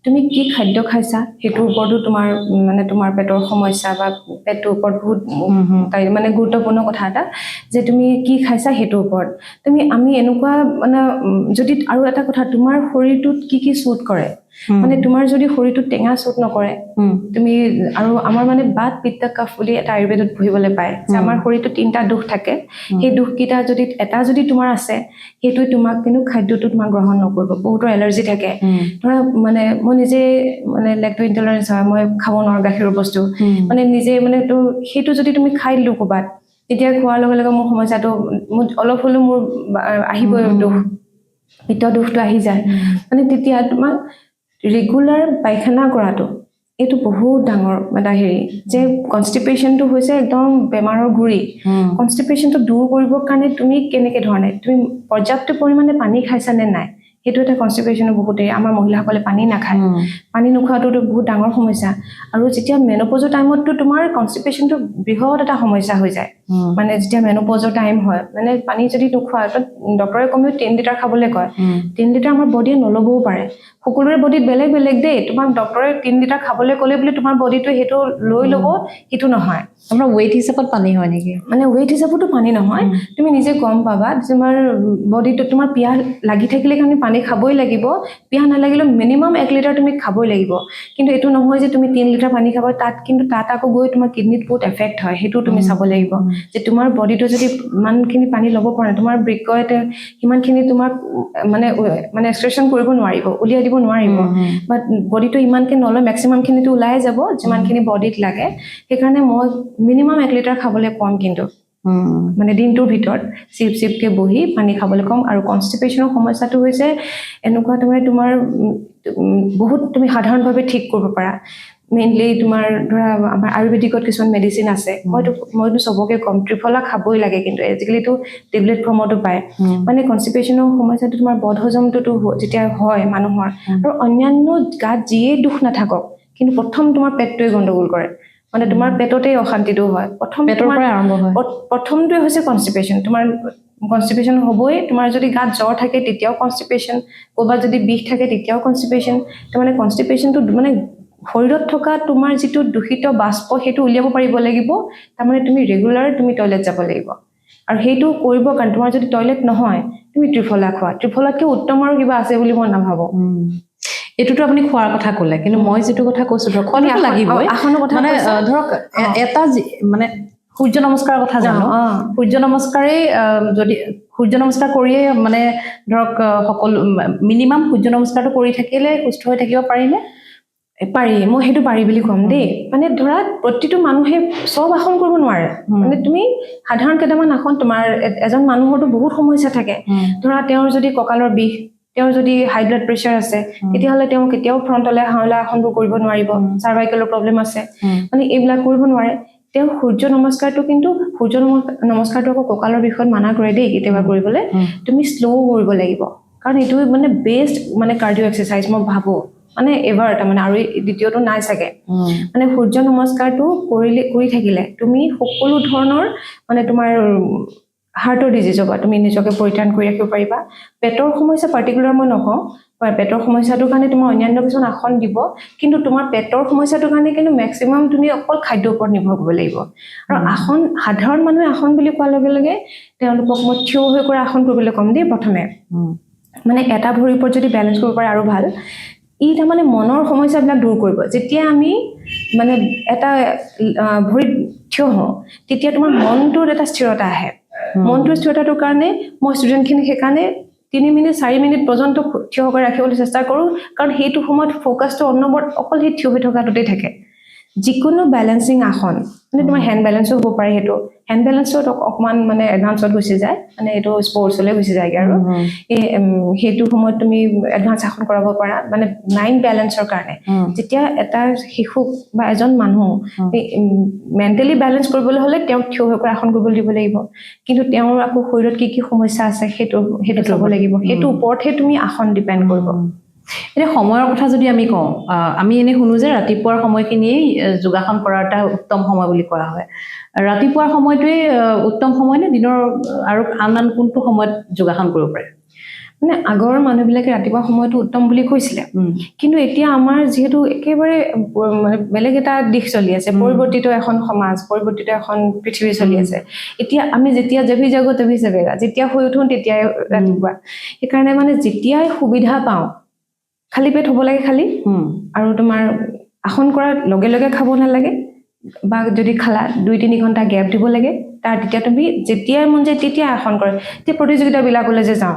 তুমি কি খাদ্য খাইছা সেইটোৰ ওপৰতো তোমাৰ মানে তোমাৰ পেটৰ সমস্যা বা পেটৰ ওপৰত বহুত মানে গুৰুত্বপূৰ্ণ কথা এটা যে তুমি কি খাইছা সেইটোৰ ওপৰত আমি এনেকুৱা মানে যদি আৰু এটা কথা তোমাৰ শৰীৰটোত কি চুট কৰে মানে তোমাৰ যদি শৰীৰটোত টেঙা চুট নকৰে তুমি আৰু আমাৰ মানে বাত পিত্ত কফ বুলি এটা আয়ুৰ্বেদত পঢ়িবলৈ পায় যে আমাৰ শৰীৰটোত 3টা দোষ থাকে সেই দোষকেইটা যদি তোমাৰ আছে সেইটোৱে তোমাক কিন্তু খাদ্যটো তোমাক গ্ৰহণ নকৰিব বহুতৰ এলাৰ্জি থাকে ধৰা মানে মই নিজে মানে লেক্টো ইনটলাৰেঞ্চ হয় মই খাব নোৱাৰো গাখীৰৰ বস্তু মানে নিজে মানে তো সেইটো যদি তুমি খাই দিলো ক'বাত তেতিয়া খোৱাৰ লগে লগে মোৰ সমস্যাটো অলপ হ'লেও মোৰ আহিবই দোষ পিত্ত দোষটো আহি যায় মানে তেতিয়া তোমাক ৰেগুলাৰ পায়খানা কৰাটো এইটো বহুত ডাঙৰ এটা হেৰি যে কনষ্টিপেশ্যনটো হৈছে একদম বেমাৰৰ গুৰি কনষ্টিপেশ্যনটো দূৰ কৰিবৰ কাৰণে তুমি কেনেকৈ ধৰণে তুমি পৰ্যাপ্ত পৰিমাণে পানী খাইছা নে নাই সেইটো এটা কনষ্টিপেশ্যনৰ বহুতেই আমাৰ মহিলাসকলে পানী নাখায় পানী নোখোৱাটোতো বহুত ডাঙৰ সমস্যা আৰু যেতিয়া মেন'পজৰ টাইমততো তোমাৰ কনষ্টিপেশ্যনটো বৃহৎ এটা সমস্যা হৈ যায় মানে যেতিয়া মেন'পজৰ টাইম হয় মানে পানী যদি নোখোৱা ডক্টৰে কমেও 3 লিটাৰ খাবলৈ কয় 3 লিটাৰ আমাৰ বডিয়ে নল'বও পাৰে সকলোৰে বডিত বেলেগ বেলেগ দেই তোমাক ডক্টৰে 3 লিটাৰ খাবলৈ ক'লে বুলি তোমাৰ বডিটো সেইটো লৈ ল'ব সেইটো নহয় আপোনাৰ ৱেইট হিচাপত পানী হয় নেকি মানে ৱেইট হিচাপতো পানী নহয় তুমি নিজে গম পাবা তোমাৰ বডিটো তোমাৰ পিয়াহ লাগি থাকিলে কাৰণে পানী খাবই লাগিব পিয়াহ নালাগিলেও মিনিমাম 1 লিটাৰ তুমি খাবই লাগিব কিন্তু এইটো নহয় যে তুমি 3 লিটাৰ পানী খাবা তাত আকৌ গৈ তোমাৰ কিডনিত বহুত এফেক্ট হয় সেইটো তুমি চাব লাগিব যে তোমাৰ বডিটো যদি ইমানখিনি পানী ল'ব পৰা নাই তোমাৰ বৃক্কতে ইমানখিনি তোমাক মানে এক্সক্ৰেশ্যন কৰিব নোৱাৰিব উলিয়াই দিব নোৱাৰিব বাট বডিটো ইমানকৈ নলয় মেক্সিমামখিনিতো ওলাই যাব যিমানখিনি বডিত লাগে সেইকাৰণে মই মিনিমাম 1 লিটাৰ খাবলৈ কম কিন্তু মানে দিনটোৰ ভিতৰত চিপকে বহি পানী খাবলৈ কম আৰু কনষ্টিপেশ্যনৰ সমস্যাটো হৈছে এনেকুৱা তোমাৰ বহুত তুমি সাধাৰণভাৱে ঠিক কৰিব পাৰা মেইনলি তোমাৰ ধৰা আমাৰ আয়ুৰ্বেদিকত কিছুমান মেডিচিন আছে মইতো চবকে কম ত্ৰিফলা খাবই লাগে কিন্তু আজিকালিতো টেবলেট ফৰ্মতো পায় মানে কনষ্টিপেশ্যনৰ সমস্যাটো তোমাৰ বদহজমটোতো যেতিয়া হয় মানুহৰ আৰু অন্যান্য গাত যিয়ে দুখ নাথাকক কিন্তু প্ৰথম তোমাৰ পেটটোৱে গণ্ডগোল কৰে মানে তোমাৰ পেটতে অশান্তিটো হয় পেটৰ পৰা আৰম্ভ হয় প্ৰথমটোৱে হৈছে কনষ্টিপেশ্যন তোমাৰ কনষ্টিপেশ্যন হ'বই তোমাৰ যদি গাত জ্বৰ থাকে তেতিয়াও কনষ্টিপেশ্যন ক'ৰবাত যদি বিষ থাকে তেতিয়াও কনষ্টিপেশ্যন তাৰমানে কনষ্টিপেশ্যনটো মানে শৰীৰত থকা তোমাৰ যিটো দূষিত বাষ্প সেইটো উলিয়াব পাৰিব লাগিব তাৰমানে তুমি ৰেগুলাৰ তুমি টয়লেট যাব লাগিব আৰু সেইটো কৰিব কাৰণে তোমাৰ যদি টয়লেট নহয় তুমি ত্ৰিফলা খোৱা ত্ৰিফলাতকৈ উত্তম আৰু কিবা আছে বুলি মই নাভাবোঁ এইটোতো আপুনি খোৱাৰ কথা ক'লে কিন্তু মই যিটো কথা কৈছো ধৰক খোৱাটো লাগিবই মানে ধৰক এটা মানে সূৰ্য নমস্কাৰৰ কথা জানো সূৰ্য নমস্কাৰেই যদি সূৰ্য নমস্কাৰ কৰিয়ে মানে ধৰক সকলো মিনিমাম সূৰ্য নমস্কাৰটো কৰি থাকিলে সুস্থ হৈ থাকিব পাৰিনে পাৰি মই সেইটো পাৰি বুলি ক'ম দেই মানে ধৰা প্ৰতিটো মানুহে চব আসন কৰিব নোৱাৰে মানে তুমি সাধাৰণ কেইটামান আসন তোমাৰ এজন মানুহৰতো বহুত সমস্যা থাকে ধৰা তেওঁৰ যদি কঁকালৰ বিষ তেওঁৰ যদি হাই ব্লাড প্ৰেছাৰ আছে তেতিয়াহ'লে তেওঁ কেতিয়াও ফ্ৰণ্টলে হাওলা আসনবোৰ কৰিব নোৱাৰিব চাৰ্ভাইকেলৰ প্ৰব্লেম আছে মানে এইবিলাক কৰিব নোৱাৰে তেওঁ সূৰ্য নমস্কাৰটো কিন্তু সূৰ্য নমস্কাৰটো আকৌ কঁকালৰ বিষত মানা কৰে দেই কেতিয়াবা কৰিবলৈ তুমি শ্ল' কৰিব লাগিব কাৰণ এইটো মানে বেষ্ট মানে কাৰ্ডিঅ' এক্সাৰচাইজ মই ভাবোঁ মানে এবাৰ তাৰমানে আৰু দ্বিতীয়টো নাই চাগে মানে সূৰ্য নমস্কাৰটো কৰি থাকিলে তুমি সকলো ধৰণৰ মানে তোমাৰ হাৰ্টৰ ডিজিজৰ পৰা তুমি নিজকে পৰিত্ৰাণ কৰি ৰাখিব পাৰিবা পেটৰ সমস্যা পাৰ্টিকুলাৰ মই নকওঁ পেটৰ সমস্যাটোৰ কাৰণে তোমাৰ অন্যান্য কিছুমান আসন দিব কিন্তু তোমাৰ পেটৰ সমস্যাটোৰ কাৰণে কিন্তু মেক্সিমাম তুমি অকল খাদ্যৰ ওপৰত নিৰ্ভৰ কৰিব লাগিব আৰু আসন সাধাৰণ মানুহে আসন বুলি কোৱাৰ লগে লগে তেওঁলোকক মই থিয় হৈ কৰা আসন কৰিবলৈ ক'ম দেই প্ৰথমে মানে এটা ভৰিৰ ওপৰত যদি বেলেঞ্চ কৰিব পাৰে আৰু ভাল ই তাৰমানে মনৰ সমস্যাবিলাক দূৰ কৰিব যেতিয়া আমি মানে এটা ভৰিত থিয় হওঁ তেতিয়া তোমাৰ মনটোৰ এটা স্থিৰতা আহে মনটোৰ স্থিৰতাটোৰ কাৰণে মই ষ্টুডেণ্টখিনিক সেইকাৰণে 3 মিনিট 4 মিনিট পৰ্যন্ত থিয় হৈ ৰাখিবলৈ চেষ্টা কৰোঁ কাৰণ সেইটো সময়ত ফ'কাছটো অনবৰত অকল সেই থিয় হৈ থকাটোতেই থাকে যিকোনো বেলেঞ্চিং আসন মানে তোমাৰ হেণ্ড বেলেঞ্চো হ'ব পাৰে সেইটো হেণ্ড বেলেঞ্চত অকণমান মানে এডভান্সত গুচি যায় মানে এইটো স্পৰ্টছলৈ গুচি যায়গৈ আৰু এই সেইটো সময়ত তুমি এডভান্স আসন কৰাব পাৰা মানে মাইণ্ড বেলেঞ্চৰ কাৰণে যেতিয়া এটা শিশুক বা এজন মানুহ মেণ্টেলি বেলেঞ্চ কৰিবলৈ হ'লে তেওঁক থিয় হৈ কৰা আসন কৰিবলৈ দিব লাগিব কিন্তু তেওঁৰ আকৌ শৰীৰত কি কি সমস্যা আছে সেইটো ল'ব লাগিব সেইটো ওপৰতহে তুমি আসন ডিপেণ্ড কৰিব এতিয়া সময়ৰ কথা যদি আমি কওঁ আমি এনে শুনো যে ৰাতিপুৱাৰ সময়খিনিয়েই যোগাসন কৰাৰ এটা উত্তম সময় বুলি কোৱা হয় ৰাতিপুৱাৰ সময়টোৱেই উত্তম সময় নে দিনৰ আৰু আন কোনটো সময়ত যোগাসন কৰিব পাৰে মানে আগৰ মানুহবিলাকে ৰাতিপুৱা সময়টো উত্তম বুলি কৈছিলে কিন্তু এতিয়া আমাৰ যিহেতু একেবাৰে মানে বেলেগ এটা দিশ চলি আছে পৰিৱৰ্তিত এখন সমাজ পৰিৱৰ্তিত এখন পৃথিৱী চলি আছে এতিয়া আমি যেতিয়া জভি জাগো তভি সবেৰা যেতিয়া শুই উঠোঁ তেতিয়াই ৰাতিপুৱা সেইকাৰণে মানে যেতিয়াই সুবিধা পাওঁ খালী পেট হ'ব লাগে খালী আৰু তোমাৰ আসন কৰাৰ লগে লগে খাব নালাগে বা যদি খালা 2-3 ঘণ্টা গেপ দিব লাগে তাৰ তেতিয়া তুমি যেতিয়াই মন যায় তেতিয়াই আসন কৰে এতিয়া প্ৰতিযোগিতাবিলাকলৈ যে যাওঁ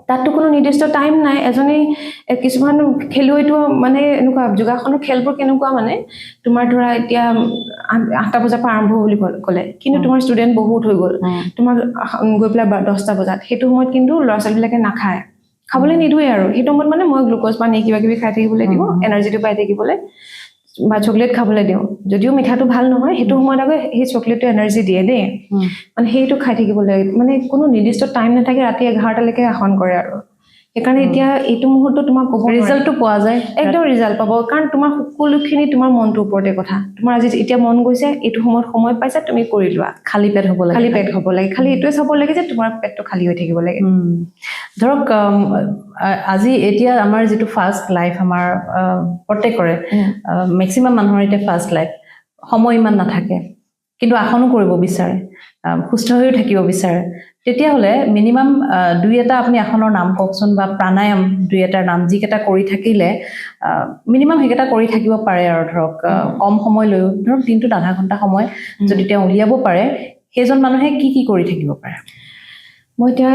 তাততো কোনো নিৰ্দিষ্ট টাইম নাই এজনী কিছুমান খেলুৱৈটো মানে এনেকুৱা যোগাসনৰ খেলবোৰ কেনেকুৱা মানে তোমাৰ ধৰা এতিয়া 8টা বজাৰ পৰা আৰম্ভ বুলি ক'লে কিন্তু তোমাৰ ষ্টুডেণ্ট বহুত হৈ গ'ল তোমাৰ গৈ পেলাই 10টা বজাত সেইটো সময়ত কিন্তু ল'ৰা ছোৱালীবিলাকে নাখায় খাবলৈ নিদিয়ে আৰু সেইটো সময়ত মানে মই গ্লুক'জ পানী কিবা কিবি খাই থাকিবলৈ দিব এনাৰ্জিটো পাই থাকিবলৈ বা চকলেট খাবলৈ দিওঁ যদিও মিঠাটো ভাল নহয় সেইটো সময়ত আকৌ সেই চকলেটটো এনাৰ্জি দিয়ে দেই মানে সেইটো খাই থাকিব লাগে মানে কোনো নিৰ্দিষ্ট টাইম নাথাকে ৰাতি 11টালৈকে আসন কৰে আৰু সেইকাৰণে এতিয়া এইটো মুহূৰ্তত তোমাক ক'ব ৰিজাল্টটো পোৱা যায় একদম ৰিজাল্ট পাব কাৰণ তোমাৰ সকলোখিনি তোমাৰ মনটোৰ ওপৰতে কথা তোমাৰ আজি এতিয়া মন গৈছে এইটো সময়ত সময় পাইছা তুমি কৰি লোৱা খালী পেট হ'ব লাগে খালী পেট হ'ব লাগে খালী এইটোৱে চাব লাগে যে তোমাৰ পেটটো খালী হৈ থাকিব লাগে ধৰক আজি এতিয়া আমাৰ যিটো ফাষ্ট লাইফ আমাৰ প্ৰত্যেকৰে মেক্সিমাম মানুহৰ এতিয়া ফাষ্ট লাইফ সময় ইমান নাথাকে কিন্তু আসনো কৰিব বিচাৰে সুস্থ হৈও থাকিব বিচাৰে তেতিয়াহ'লে মিনিমাম দুই এটা আপুনি আসনৰ নাম কওকচোন বা প্ৰাণায়াম দুই এটাৰ নাম যিকেইটা কৰি থাকিলে মিনিমাম সেইকেইটা কৰি থাকিব পাৰে আৰু ধৰক কম সময় লৈও ধৰক দিনটোত আধা ঘণ্টা সময় যদি তেওঁ উলিয়াব পাৰে সেইজন মানুহে কি কৰি থাকিব পাৰে মই এতিয়া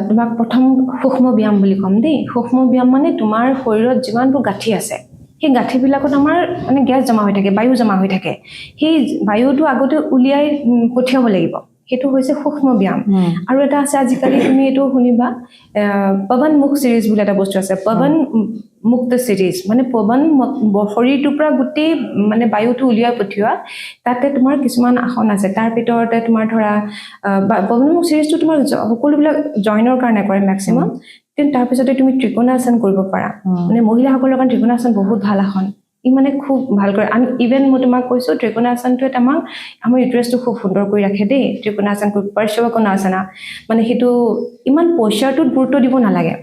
তোমাক প্ৰথম সূক্ষ্ম ব্যায়াম বুলি ক'ম দেই সূক্ষ্ম ব্যায়াম মানে তোমাৰ শৰীৰত যিমানবোৰ গাঁঠি আছে সেই গাঁঠিবিলাকত আমাৰ মানে গেছ জমা হৈ থাকে বায়ু জমা হৈ থাকে সেই বায়ুটো আগতে উলিয়াই পঠিয়াব লাগিব সেইটো হৈছে সূক্ষ্ম ব্যায়াম আৰু এটা আছে আজিকালি তুমি এইটো শুনিবা পৱন মুখ সিৰিজ বুলি এটা বস্তু আছে পৱন মুক্ত সিৰিজ মানে পৱন শৰীৰটোৰ পৰা গোটেই মানে বায়ুটো উলিয়াই পঠিওৱা তাতে তোমাৰ কিছুমান আসন আছে তাৰ ভিতৰতে তোমাৰ ধৰা পৱন মুখ সিৰিজটো তোমাৰ সকলোবিলাক জইনৰ কাৰণে কৰে মেক্সিমাম কিন্তু তাৰপিছতে তুমি ত্ৰিকোণাসন কৰিব পাৰা মানে মহিলাসকলৰ কাৰণে ত্ৰিকোণাসন বহুত ভাল আসন ই মানে খুব ভাল কৰে আমি ইভেন মই তোমাক কৈছোঁ ত্ৰিকোণাসনটোৱে আমাক আমাৰ ইউট্ৰেছটো খুব সুন্দৰ কৰি ৰাখে দেই ত্ৰিকোণাসন পাৰ্শ্বকোণাসন মানে সেইটো ইমান পইচাৰটোত গুৰুত্ব দিব নালাগে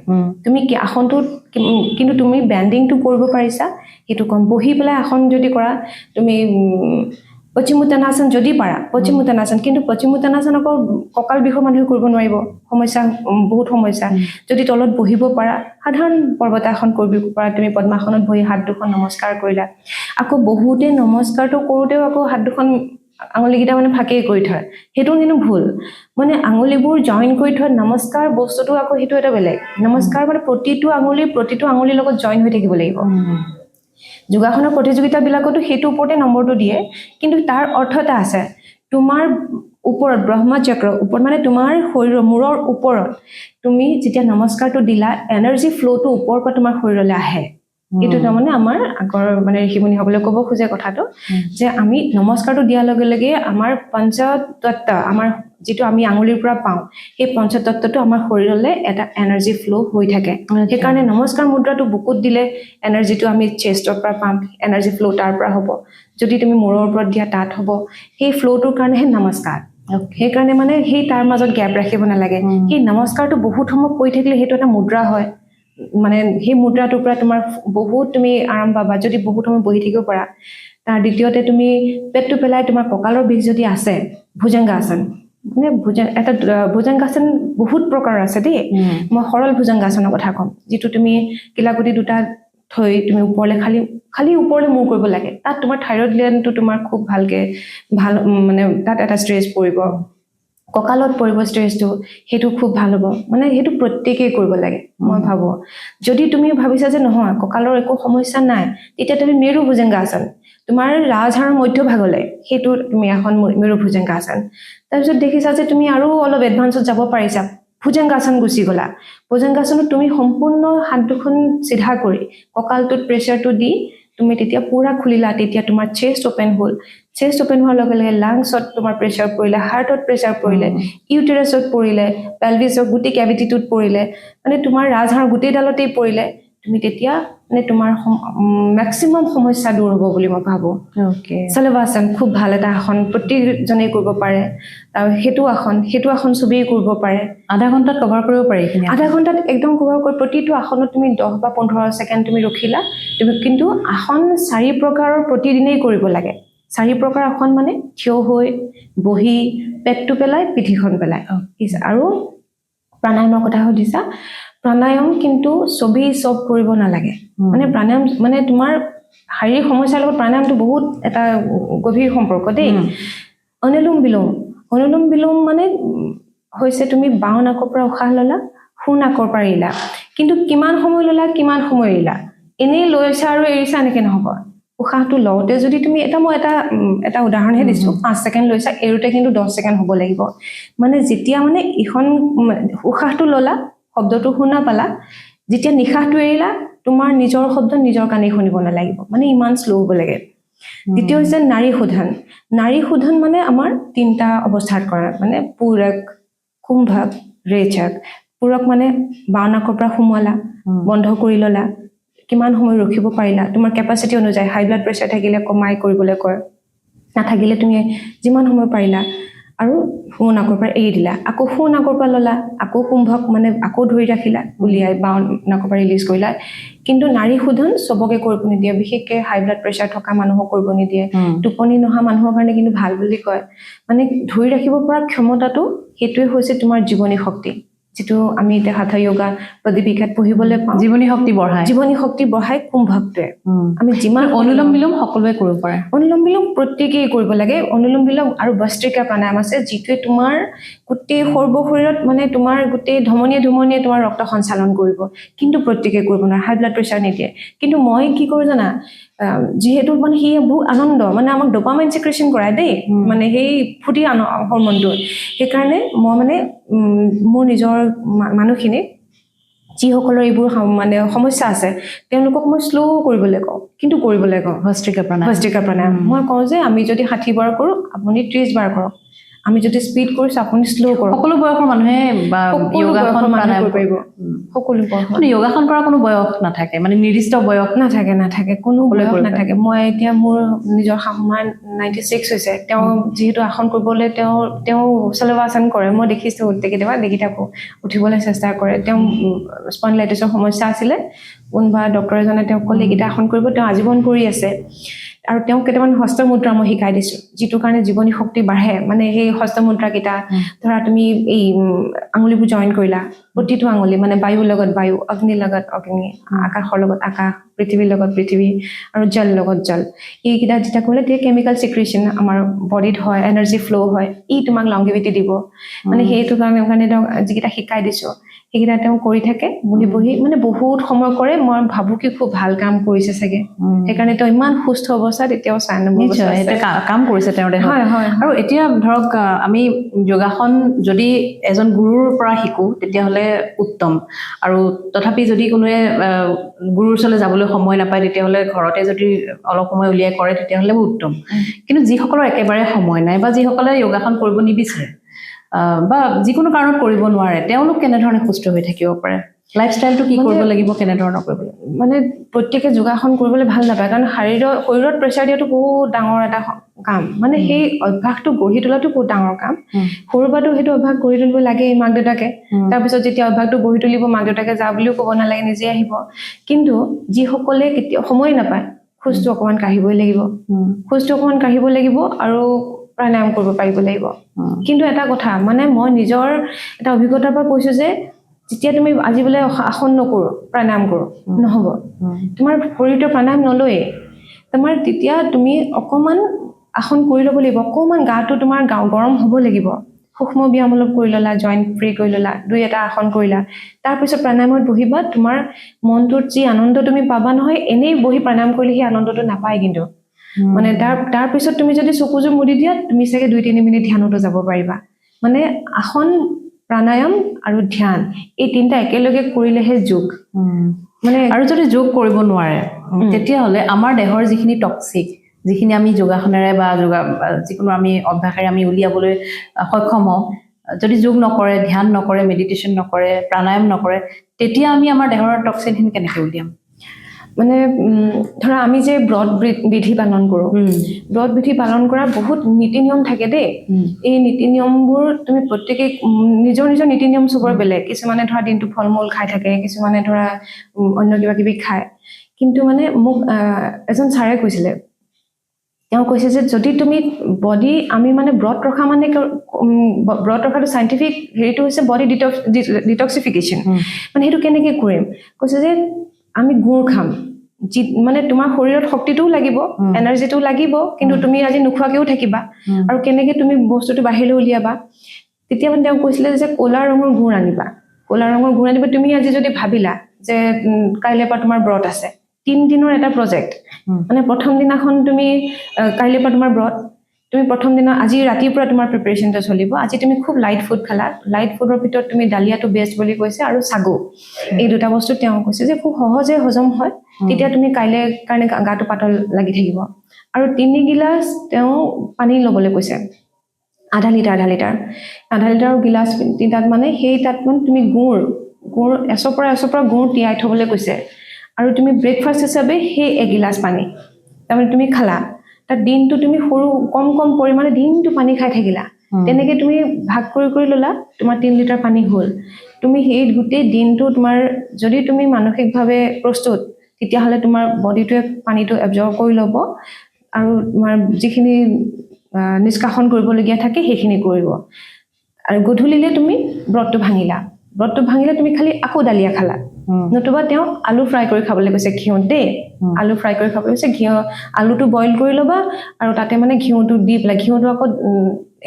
তুমি কি আসনটোত কিন্তু তুমি বেণ্ডিংটো কৰিব পাৰিছা সেইটো কম বহি পেলাই আসন যদি কৰা তুমি পশ্চিমোত্তানাসন যদি পাৰা পশ্চিমোত্তানাসন কিন্তু পশ্চিমোত্তানাসন আকৌ কঁকাল বিষৰ মানুহে কৰিব নোৱাৰিব সমস্যা বহুত সমস্যা যদি তলত বহিব পাৰা সাধাৰণ পৰ্বতাসন কৰিব পাৰা তুমি পদ্মাসনত বহি হাত দুখন নমস্কাৰ কৰিলা আকৌ বহুতে নমস্কাৰটো কৰোঁতেও আকৌ হাত দুখন আঙুলিকেইটা মানে ফাঁকেই কৰি থয় সেইটো কিন্তু ভুল মানে আঙুলিবোৰ জইন কৰি থোৱা নমস্কাৰ বস্তুটো আকৌ সেইটো এটা বেলেগ নমস্কাৰ মানে প্ৰতিটো আঙুলিৰ লগত জইন হৈ থাকিব লাগিব যোগাসনৰ প্ৰতিযোগিতাবিলাকতো সেইটো ওপৰতে নম্বৰটো দিয়ে কিন্তু তাৰ অৰ্থ এটা আছে তোমাৰ ওপৰত ব্ৰহ্মচক্ৰ ওপৰত মানে তোমাৰ শৰীৰৰ মূৰৰ ওপৰত তুমি যেতিয়া নমস্কাৰটো দিলা এনাৰ্জি ফ্ল'টো ওপৰৰ পৰা তোমাৰ শৰীৰলৈ আহে এইটো তাৰমানে আমাৰ আগৰ মানে ঋষিমুনিসকলে ক'ব খোজে কথাটো যে আমি নমস্কাৰটো দিয়াৰ লগে লগে আমাৰ পঞ্চতত্ত্ব আমাৰ যিটো আমি আঙুলিৰ পৰা পাওঁ সেই পঞ্চতত্ত্বটো আমাৰ শৰীৰলৈ এটা এনাৰ্জি ফ্ল' হৈ থাকে সেইকাৰণে নমস্কাৰ মুদ্ৰাটো বুকুত দিলে এনাৰ্জিটো আমি চেষ্টৰ পৰা পাম এনাৰ্জি ফ্ল' তাৰ পৰা হ'ব যদি তুমি মূৰৰ ওপৰত দিয়া তাত হ'ব সেই ফ্ল'টোৰ কাৰণেহে নমস্কাৰ সেইকাৰণে মানে সেই তাৰ মাজত গেপ ৰাখিব নালাগে সেই নমস্কাৰটো বহুত সময় কৰি থাকিলে সেইটো এটা মুদ্ৰা হয় মানে সেই মুদ্ৰাটোৰ পৰা তোমাৰ বহুত তুমি আৰাম পাবা যদি বহুত সময় বহি থাকিব পাৰা তাৰ দ্বিতীয়তে তুমি পেটটো পেলাই তোমাৰ কঁকালৰ বিষ যদি আছে ভুজংগাসন মানে ভুজংগাসন বহুত প্ৰকাৰৰ আছে দেই মই সৰল ভুজংগাসনৰ কথা ক'ম যিটো তুমি কিলাকুটি দুটা থৈ তুমি ওপৰলৈ খালি ওপৰলৈ মূৰ কৰিব লাগে তাত তোমাৰ থাইৰয়ড গ্লেণ্ডটো তোমাৰ খুব ভালকে ভাল মানে তাত এটা ষ্ট্ৰেছ পৰিব কঁকালত পৰিব ষ্ট্ৰেছটো সেইটো খুব ভাল হ'ব মানে সেইটো প্ৰত্যেকেই কৰিব লাগে মই ভাবোঁ যদি তুমি ভাবিছা যে নহয় কঁকালৰ একো সমস্যা নাই তেতিয়া তুমি মেৰু ভুজংগাসন তোমাৰ ৰাজহাড়ৰ মধ্যভাগলৈ সেইটো তুমি এখন মেৰু ভুজংগাসন তাৰপিছত দেখিছা যে তুমি আৰু অলপ এডভান্সত যাব পাৰিছা ভুজংগাসন গুচি গ'লা ভুজংগাসনত তুমি সম্পূৰ্ণ হাত দুখন চিধা কৰি কঁকালটোত প্ৰেছাৰটো দি তুমি তেতিয়া পুৰা খুলিলা তেতিয়া তোমাৰ চেষ্ট ওপেন হ'ল চেষ্ট ওপেন হোৱাৰ লগে লগে লাংছত তোমাৰ প্ৰেছাৰ পৰিলে হাৰ্টত প্ৰেছাৰ পৰিলে ইউটেৰাছত পৰিলে পেলভিছৰ গোটেই কেভিটিটোত পৰিলে মানে তোমাৰ ৰাজহাড়ৰ গোটেইডালতেই পৰিলে তুমি তেতিয়া মানে তোমাৰ মেক্সিমাম সমস্যা দূৰ হ'ব বুলি মই ভাবোঁ চলবাসন খুব ভাল এটা আসন প্ৰতিজনেই কৰিব পাৰে আৰু সেইটো আসন চবেই কৰিব পাৰে আধা ঘণ্টাত কভাৰ কৰিব পাৰি এইখিনি আধা ঘণ্টাত একদম কভাৰ কৰি প্ৰতিটো আসনত তুমি 10 বা 15 ছেকেণ্ড তুমি ৰখিলা তুমি কিন্তু আসন 4 প্ৰকাৰৰ প্ৰতিদিনেই কৰিব লাগে 4 প্ৰকাৰ আসন মানে থিয় হৈ বহি পেটটো পেলাই পিঠিখন পেলাই আৰু প্ৰাণায়ামৰ কথা সুধিছা প্ৰাণায়াম কিন্তু চব কৰিব নালাগে মানে প্ৰাণায়াম মানে তোমাৰ শাৰীৰিক সমস্যাৰ লগত প্ৰাণায়ামটো বহুত এটা গভীৰ সম্পৰ্ক দেই অনুলোম বিলোম মানে হৈছে তুমি বাওঁ নাকৰ পৰা উশাহ ল'লা সোঁ নাকৰ পৰা এৰিলা কিন্তু কিমান সময় ল'লা কিমান সময় এৰিলা এনেই লৈছা আৰু এৰিছা এনেকৈ নহ'ব উশাহটো লওঁতে যদি তুমি মই এটা উদাহৰণহে দিছোঁ 5 ছেকেণ্ড লৈছা এৰোতে কিন্তু 10 ছেকেণ্ড হ'ব লাগিব মানে যেতিয়া মানে ইখন উশাহটো ল'লা শব্দটো শুনা পালা যেতিয়া নিশাহটো এৰিলা তোমাৰ নিজৰ শব্দ নিজৰ কাণে শুনিব নালাগিব মানে ইমান শ্ল' হ'ব লাগে দ্বিতীয় হৈছে নাৰী শোধন। নাৰী শোধন মানে আমাৰ 3টা অৱস্থাত কৰা, মানে পূৰক, কুম্ভক, ৰেচক। পূৰক মানে বাওনাকৰ পৰা সোমোৱালা, বন্ধ কৰি ল'লা, কিমান সময় ৰখিব পাৰিলা, তোমাৰ কেপাচিটি অনুযায়ী। হাই ব্লাড প্ৰেছাৰ থাকিলে কমাই কৰিবলৈ কয়, নাথাকিলে তুমি যিমান সময় পাৰিলা, আৰু সোঁনাকৰ পৰা এৰি দিলা, আকৌ সোঁনাকৰ পৰা ল'লা, আকৌ কুম্ভক মানে আকৌ ধৰি ৰাখিলা, উলিয়াই বাওনাকৰ পৰা ৰিলিজ কৰিলা। কিন্তু নাৰী শোধন চবকে কৰিব নিদিয়ে, বিশেষকৈ হাই ব্লাড প্ৰেছাৰ থকা মানুহক কৰিব নিদিয়ে। টোপনি নহা মানুহৰ কাৰণে কিন্তু ভাল বুলি কয়। মানে ধৰি ৰাখিব পৰা ক্ষমতাটো, সেইটোৱে হৈছে তোমাৰ জীৱনী শক্তি, যিটো আমি এতিয়া হাঠা য়োগা প্ৰদীপিকাত পঢ়িবলৈ পাওঁ। জীৱনী শক্তি বঢ়ায়, জীৱনী শক্তি বঢ়াই কুম্ভকটোৱে। আমি যিমান অনুলোম বিলোম সকলোৱে কৰিব পাৰে। অনুলোম বিলোম প্ৰত্যেকেই কৰিব লাগে। অনুলোম বিলোম আৰু ভস্ত্ৰিকা প্ৰাণায়াম আছে, যিটোৱে তোমাৰ গোটেই সৰ্বশৰীৰত মানে তোমাৰ গোটেই ধমনীয়ে ধমনীয়ে তোমাৰ ৰক্ত সঞ্চালন কৰিব। কিন্তু প্ৰত্যেকেই কৰিব নোৱাৰে, হাই ব্লাড প্ৰেছাৰ নিদিয়ে। কিন্তু মই কি কৰোঁ জানা, যিহেতু মানে সি বহুত আনন্দ, মানে আমাক ডপামাইন ছিক্ৰেশ্যন কৰাই দেই, মানে সেই ফুটি হৰমনটো। সেইকাৰণে মই মানে মোৰ নিজৰ মানুহখিনি যিসকলৰ এইবোৰ মানে সমস্যা আছে, তেওঁলোকক মই শ্ল' কৰিবলৈ কওঁ, কিন্তু কৰিবলৈ কওঁ ভস্ত্ৰিকা প্ৰাণায়াম। মই কওঁ যে আমি যদি 60 বাৰ কৰোঁ, আপুনি 30 বাৰ কৰক। আমি যদি স্পীড কৰিছোঁ, আপুনি শ্ল' কৰক। সকলো বয়সৰ মানুহে যোগাসন প্ৰাণায়াম কৰিব পাৰিব। সকলো বয়সৰ। যোগাসন কৰাৰ কোনো বয়স নাথাকে, মানে নিৰ্দিষ্ট বয়স নাথাকে, কোনো বয়স নাথাকে। মই এতিয়া মোৰ নিজৰ শাহুমাৰ 96 হৈছে, তেওঁ যিহেতু আসন কৰিবলৈ তেওঁ চলবাসন কৰে, মই দেখিছোঁ কেতিয়াবা দেখি থাকোঁ, উঠিবলৈ চেষ্টা কৰে। তেওঁ স্পণ্ডিলাইটিছৰ সমস্যা আছিলে, কোনোবা ডক্তৰ এজনে তেওঁক ক'লে এইকেইটা আসন কৰিব, তেওঁ আজীৱন কৰি আছে। আৰু তেওঁক কেইটামান হস্তমুদ্ৰা মই শিকাই দিছোঁ, যিটো কাৰণে জীৱনী শক্তি বাঢ়ে। মানে সেই হস্তমুদ্ৰাকেইটা ধৰা তুমি এই আঙুলিবোৰ জইন কৰিলা, প্ৰতিটো আঙুলি মানে বায়ুৰ লগত বায়ু, অগ্নিৰ লগত অগ্নি, আকাশৰ লগত আকাশ, পৃথিৱীৰ লগত পৃথিৱী, আৰু জল লগত জল। এইকেইটা যেতিয়া কৰিলে তেতিয়া কেমিকেল ছিক্ৰেশ্যন আমাৰ বডিত হয়, এনাৰ্জি ফ্ল' হয়, ই তোমাক লংগিভিটি দিব। মানে সেইটো কাৰণে তেওঁক যিকেইটা শিকাই দিছোঁ, সেইকেইটা তেওঁ কৰি থাকে বহি বহি, মানে বহুত সময় কৰে। মই ভাবোঁ কি খুব ভাল কাম কৰিছে চাগে, সেইকাৰণে তেওঁ ইমান সুস্থ অৱস্থাত এতিয়াও 96 বছৰ আছে। কাম কৰিছে তেওঁৰ দেহত। হয়। আৰু এতিয়া ধৰক আমি যোগাসন যদি এজন গুৰুৰ পৰা শিকোঁ তেতিয়াহ'লে উত্তম, আৰু তথাপি যদি কোনোৱে গুৰুৰ ওচৰলৈ যাবলৈ সময় নাপায়, তেতিয়াহ'লে ঘৰতে যদি অলপ সময় উলিয়াই কৰে তেতিয়াহ'লেও উত্তম। কিন্তু যিসকলৰ একেবাৰে সময় নাই, বা যিসকলে যোগাসন কৰিব নিবিচাৰে, বা যিকোনো কাৰণত কৰিব নোৱাৰে, তেওঁলোক কেনেধৰণে সুস্থ হৈ থাকিব পাৰে? লাইফষ্টাইলটো কি কৰিব লাগিব, কেনেধৰণৰ কৰিব লাগিব? মানে প্ৰত্যেকে যোগাসন কৰিবলৈ ভাল নাপায়, কাৰণ শৰীৰত প্ৰেছাৰ দিয়াটো বহুত ডাঙৰ এটা কাম। মানে সেই অভ্যাসটো গঢ়ি তোলাটো বহুত ডাঙৰ কাম। সৰুৰ পৰাটো সেইটো অভ্যাস গঢ়ি তুলিব লাগে মাক দেউতাকে। তাৰপিছত যেতিয়া অভ্যাসটো গঢ়ি তুলিব, মাক দেউতাকে যা বুলিও ক'ব নালাগে, নিজে আহিব। কিন্তু যিসকলে কেতিয়াও সময় নাপায়, খোজটো অকণমান কাঢ়িবই লাগিব, আৰু প্ৰাণায়াম কৰিব পাৰিব লাগিব। কিন্তু এটা কথা, মানে মই নিজৰ এটা অভিজ্ঞতাৰ পৰা কৈছোঁ যে যেতিয়া তুমি আজি বোলে আসন নকৰোঁ, প্ৰাণায়াম কৰোঁ, নহ'ব। তোমাৰ শৰীৰটো প্ৰাণায়াম নলয়ে, তোমাৰ তেতিয়া তুমি অকণমান আসন কৰি ল'ব লাগিব, অকণমান গাটো তোমাৰ গৰম হ'ব লাগিব। সূক্ষ্ম ব্যায়াম অলপ কৰি ল'লা, জইণ্ট ফ্ৰী কৰি ল'লা, 2-এটা আসন কৰিলা, তাৰপিছত প্ৰাণায়ামত বহিবা। তোমাৰ মনটোত যি আনন্দ তুমি পাবা নহয়, এনেই বহি প্ৰাণায়াম কৰিলে সেই আনন্দটো নাপায়। কিন্তু মানে তাৰপিছত তুমি যদি চকুযোৰ মুদি দিয়া, তুমি চাগে 2-3 মিনিট ধ্যানতো যাব পাৰিবা। মানে আসন, প্ৰাণায়াম আৰু ধ্যান, এই 3টা একেলগে কৰিলেহে যোগ। মানে আৰু যদি যোগ কৰিব নোৱাৰে, তেতিয়াহ'লে আমাৰ দেহৰ যিখিনি টক্সিক, যিখিনি আমি যোগাসনেৰে বা যিকোনো আমি অভ্যাসেৰে আমি উলিয়াবলৈ সক্ষম হওঁ, যদি যোগ নকৰে, ধ্যান নকৰে, মেডিটেশ্যন নকৰে, প্ৰাণায়াম নকৰে, তেতিয়া আমি আমাৰ দেহৰ টক্সিনখিনি কেনেকৈ উলিয়াম? মানে ধৰা আমি যে ব্ৰত বিধি পালন কৰোঁ, ব্ৰত বিধি পালন কৰা বহুত নীতি নিয়ম থাকে দেই। এই নীতি নিয়মবোৰ তুমি প্ৰত্যেকে নিজৰ নীতি নিয়ম চবৰে বেলেগ। কিছুমানে ধৰা দিনটো ফল মূল খাই থাকে, কিছুমানে ধৰা অন্য কিবা কিবি খায়। কিন্তু মানে মোক এজন ছাৰে কৈছিলে, তেওঁ কৈছে যে যদি তুমি আমি মানে ব্ৰত ৰখা মানে ব্ৰত ৰখাটো চাইণ্টিফিক হেৰিটো হৈছে বডি ডিটক্সিফিকেশ্যন। মানে সেইটো কেনেকৈ কৰিম? কৈছে যে আমি গুড় খাম, মানে তোমাৰ শৰীৰত শক্তিটোও লাগিব, এনাৰ্জিটোও লাগিব, কিন্তু তুমি আজি নোখোৱাকেও থাকিবা। আৰু কেনেকৈ তুমি বস্তুটো বাহিৰলৈ উলিয়াবা? তেতিয়া মানে তেওঁ কৈছিলে যে ক'লা ৰঙৰ গুড় আনিবা। তুমি আজি যদি ভাবিলা যে কাইলৈৰ পৰা তোমাৰ ব্ৰত আছে, 3 দিনৰ এটা প্ৰজেক্ট। মানে প্ৰথম দিনাখন তুমি কাইলৈৰ পৰা তোমাৰ ব্ৰত, তুমি প্ৰথম দিনা আজি ৰাতিৰ পৰা তোমাৰ প্ৰিপাৰেশ্যনটো চলিব। আজি তুমি খুব লাইট ফুড খালা, লাইট ফুডৰ ভিতৰত তুমি ডালিয়াটো বেষ্ট বুলি কৈছে, আৰু চাগু, এই 2টা বস্তু তেওঁ কৈছে যে খুব সহজে হজম হয়, তেতিয়া তুমি কাইলৈ কাৰণে গাটো পাতল লাগি থাকিব আৰু 3 গিলাচ তেওঁ পানী ল'বলৈ কৈছে আধা লিটাৰ গিলাচ তিনটাত মানে সেই তাত মানে তুমি গুড় এচপৰা গুড় তিয়াই থবলৈ কৈছে আৰু তুমি ব্ৰেকফাষ্ট হিচাপে সেই 1 গিলাচ পানী তাৰমানে তুমি খালা তাত দিনটো তুমি সৰু কম পৰিমাণে দিনটো পানী খাই থাকিলা তেনেকে তুমি ভাগ কৰি ল'লা তোমাৰ 3 লিটাৰ পানী হ'ল তুমি সেই গোটেই দিনটো তোমাৰ যদি তুমি মানসিকভাৱে প্ৰস্তুত তেতিয়া হলে তোমাৰ বডিটোৱে পানীটো এবজৰ্ব কৰি ল'ব আৰু তোমাৰ যিখিনি নিষ্কাশন কৰিবলগীয়া থাকে সেইখিনি কৰিব আৰু গধূলিলে তুমি ব্ৰতটো ভাঙিলা তুমি খালি আকৌ ডালিয়া খালা নতুবা তেওঁ আলু ফ্ৰাই কৰি খাবলৈ কৈছে ঘিউত দেই আলু ফ্ৰাই কৰি খাবলৈ কৈছে আলুটো বইল কৰি ল'বা আৰু তাতে মানে ঘিউটো দি পেলাই ঘিউটো আকৌ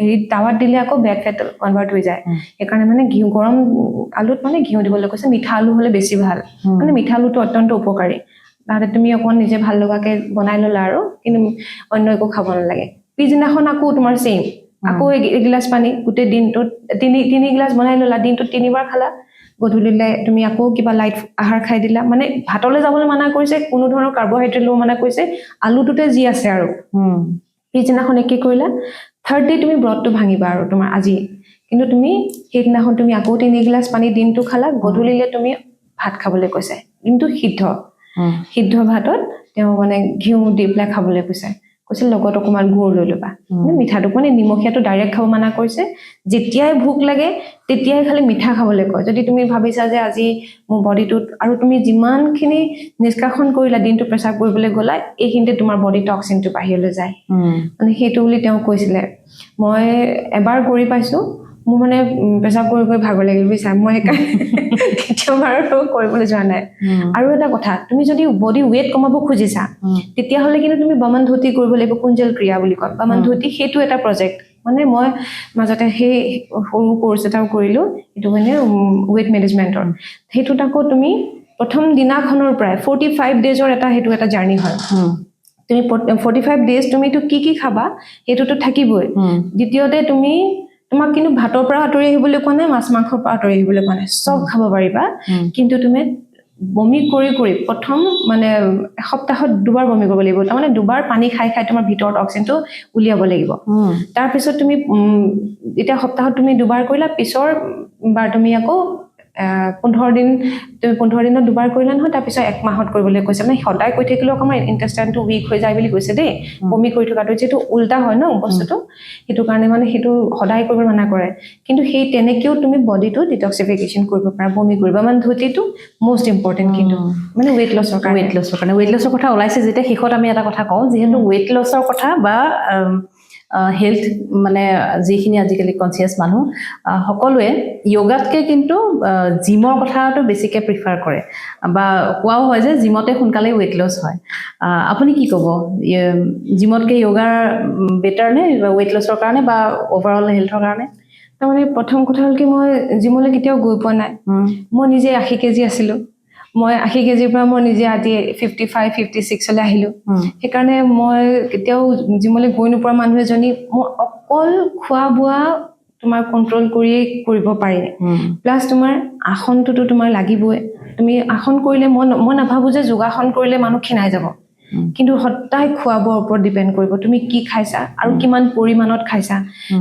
এই তাৱাত দিলে আকৌ বেড ফেট কনভাৰ্ট হৈ যায় সেইকাৰণে মানে ঘিউ গৰম আলুত মানে ঘিউ দিবলৈ কৈছে মিঠা আলু হ'লে বেছি ভাল মানে মিঠা আলুটো অত্যন্ত উপকাৰী তাতে তুমি অকণ নিজে ভাল লগাকে বনাই ল'লা আৰু কিন্তু অন্য একো খাব নালাগে পিছদিনাখন আকৌ তোমাৰ সেম আকৌ 1 গিলাচ পানী গোটেই দিনটোত 3 গিলাচ বনাই ল'লা দিনটোত 3 বাৰ খালা গধূলিলে তুমি আকৌ কিবা লাইট আহাৰ খাই দিলা মানে ভাতলৈ যাবলৈ মানা কৰিছে কোনো ধৰণৰ কাৰ্বহাইড্ৰেট ল'ব মানা কৰিছে আলুটোতে যি আছে আৰু পিছদিনাখন একে কৰিলা থাৰ্ড ডে তুমি ব্ৰতটো ভাঙিবা আৰু তোমাৰ আজি কিন্তু তুমি সেইদিনাখন তুমি আকৌ 3 গিলাচ পানী দিনটো খালা গধূলিলে তুমি ভাত খাবলৈ কৈছে কিন্তু সিদ্ধ ভাতত তেওঁ মানে ঘিউ দি পেলাই খাবলৈ কৈছে লগত অকমান গুড় লৈ ল'বা মিঠাটো মানে নিমখীয়াটো ডাইৰেক্ট খাব মানা কৰিছে যেতিয়াই ভোক লাগে তেতিয়াই খালি মিঠা খাবলৈ কয় যদি তুমি ভাবিছা যে আজি মোৰ বডিটোত আৰু তুমি যিমানখিনি নিষ্কাশন কৰিলা দিনটো প্ৰেসাব কৰিবলৈ গ'লা এইখিনিতে তোমাৰ বডি টক্সিনটো বাহিৰলৈ যায় মানে সেইটো বুলি তেওঁ কৈছিলে মই এবাৰ কৰি পাইছো মোৰ মানে প্ৰেসাব কৰি ভাগৰ লাগিল বুজিছা মই কেতিয়াবাৰ কৰিবলৈ যোৱা নাই আৰু এটা কথা তুমি যদি বডি ওয়েট কমাব খুজিছা তেতিয়াহ'লে কিন্তু তুমি বামন ধুতি কৰিব লাগিব কুঞ্জল ক্ৰিয়া বুলি কয় বামন ধুতি সেইটো এটা প্ৰজেক্ট মানে মই মাজতে সেই সৰু কোৰ্স এটাও কৰিলো এইটো মানে ওয়েট মেনেজমেন্টৰ সেইটো তাকো তুমি প্ৰথম দিনাখনৰ প্ৰায় 45 ডেজৰ এটা জাৰ্নি হয় তুমি 45 ডেজ তুমি তো কি খাবা হেতুটো থাকিবই দ্বিতীয়তে তোমাক কিন্তু ভাতৰ পৰা আঁতৰি আহিবলৈ কোৱা নাই মাছ মাংসৰ পৰা আঁতৰি আহিবলৈ কোৱা নাই সব খাব পাৰিবা কিন্তু তুমি বমি কৰি প্ৰথম মানে এসপ্তাহত দুবাৰ বমি কৰিব লাগিব তাৰমানে দুবাৰ পানী খাই তোমাৰ ভিতৰত অক্সিজেনটো উলিয়াব লাগিব তাৰ পিছত তুমি এটা সপ্তাহত তুমি দুবাৰ কৰিলা পিছৰ বাৰ তুমি আকৌ 15 দিনত দুবাৰ কৰিলা নহয় তাৰ পিছত 1 মাহত কৰিবলৈ কৈছে মানে সদায় কৈ থাকিলেও আমাৰ ইন্টেষ্টাইনটো উইক হৈ যায় বুলি কৈছে দেই বমি কৰি থকাটো যেটো উল্টা হয় ন বস্তুটো সেইটো কাৰণে মানে সেইটো সদায় কৰিব মানা কৰে কিন্তু সেই তেনেকেও তুমি বডিটো ডিটক্সিফিকেশন কৰিব পাৰা বমি কৰিবা মানে ধুতিটো মোস্ট ইম্পৰ্টেন্ট কিন্তু মানে ওয়েট লছৰ কথা ওলাইছে যেতিয়া শেষত আমি এটা কথা কওঁ যেহেতু ওয়েট লছৰ কথা বা হেলথ মানে যিখিনি আজিকালি কনসিয়াস মানুহ সকলোৱে যোগাতকে কিন্তু জিমৰ কথাটো বেছিকে প্ৰিফাৰ কৰে বা কোৱাও হয় যে জিমতে সোনকালে ওয়েট লছ হয় আপুনি কি ক'ব জিমতকে যোগাৰ বেটাৰ নে ওয়েট লছৰ কাৰণে বা ওভাৰঅল হেলথৰ কাৰণে তাৰমানে প্ৰথম কথা হ'ল কি মই জিমলৈ কেতিয়াও গৈ পোৱা নাই মই নিজে 80 কেজি আছিলো মই 80 কেজিৰ পৰা মই নিজে আজি 55 56 লৈ আহিলো সেইকাৰণে মই কেতিয়াও জিমলৈ গৈ নোপোৱা মানুহ এজনী মই অকল খোৱা বোৱা তোমাৰ কন্ট্ৰোল কৰি কৰিব পাৰি প্লাস তোমাৰ আসনটো তোমাৰ লাগিবই তুমি আসন কৰিলে মই নাভাবো যে যোগাসন কৰিলে মানুহ খিনাই যাব কিন্তু সদায় খোৱা বোৱাৰ ওপৰত ডিপেন্ড কৰিব তুমি কি খাইছা আৰু কিমান পৰিমাণত খাইছা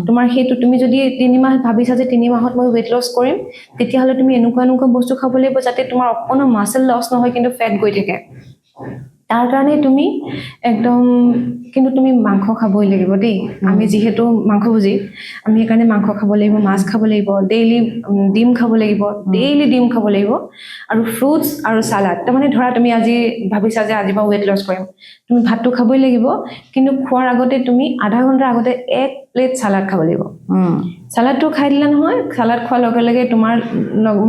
তোমাৰ হেতু তুমি যদি 3 মাহ ভাবিছা যে 3 মাহত মই ওয়েট লছ কৰিম তেতিয়া হলে তুমি এনেকুৱা বস্তু খাব লাগিব যাতে তোমাৰ অকনো মাসল লছ নহয় কিন্তু ফেট গৈ থাকে তাৰ কাৰণে তুমি একদম কিন্তু তুমি মাংস খাবই লাগিব দেই আমি যেহেতু মাংস বুজি আমি একাৰণে মাংস খাব লাগিব মাছ খাব লাগিব ডেইলি ডিম খাব লাগিব আৰু ফ্ৰুটস আৰু সালাড তাৰমানে ধৰা তুমি আজি ভাবিছা যে আজি বা ওয়েট লছ কৰিম তুমি ভাতটো খাবই লাগিব কিন্তু খোৱাৰ আগতে তুমি আধা ঘণ্টা আগতে 1 প্লেট সালাড খাব লাগিব সালাডটো খাই দিলা নহয় সালাড খোৱাৰ লগে লগে তোমাৰ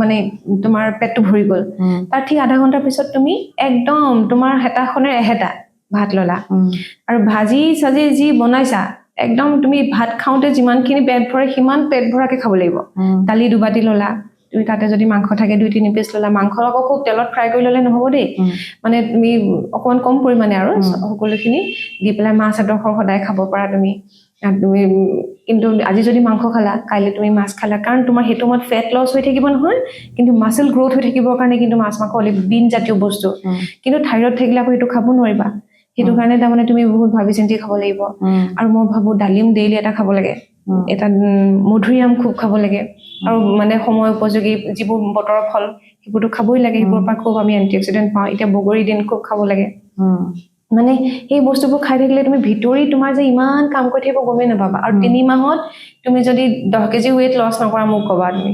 মানে তোমাৰ পেটটো ভৰি গল তাৰ ঠিক আধা ঘণ্টাৰ পিছত তুমি একদম তোমাৰ হেতাখনে এহেতা ভাত ললা আৰু ভাজি সাজি যি বনাইছা একদম তুমি ভাত খাওঁতে যিমানখিনি পেট ভৰে সিমান পেট ভৰাকে খাব লাগিব দালি দুবাটি ললা তুমি তাতে যদি মাংস থাকে 2-3 পিস ললা মাংস আকৌ খুব তেলত ফ্ৰাই কৰি ললে নহব দেই মানে তুমি অকমান কম পৰিমাণে আৰু সকলোখিনি দি পেলাই মাছ এডোখৰ সদায় খাব পাৰা তুমি কিন্তু আজি যদি মাংস খালা কাইলৈ তুমি মাছ খালা কাৰণ তোমাৰ সেইটো সময়ত ফেট লছ হৈ থাকিব নহয় কিন্তু মাছল গ্ৰোথ হৈ থাকিবৰ কাৰণে কিন্তু মাছ মাংস অলিভ বিন জাতীয় বস্তু কিন্তু থাইৰয়ড থাকিলে আকৌ সেইটো খাব নোৱাৰিবা সেইটো কাৰণে তাৰমানে তুমি বহুত ভাবি চিন্তি খাব লাগিব আৰু মই ভাবো ডালিম ডেইলি এটা খাব লাগে এটা মধুৰিআম খুব খাব লাগে আৰু মানে সময় উপযোগী যিবোৰ বতৰৰ ফল সেইবোৰতো খাবই লাগে সেইবোৰৰ পৰা খুব আমি এন্টিঅক্সিডেন্ট পাওঁ এতিয়া বগৰী দিন খুব খাব লাগে মানে এই বস্তুবোৰ খাই থাকিলে তুমি ভিতৰি তোমাৰ যে ইমান কাম কৰি থাকিব গমেই নাপাবা আৰু 3 মাহত তুমি যদি 10 কেজি ৱেট লছ নকৰা মোক ক'বা তুমি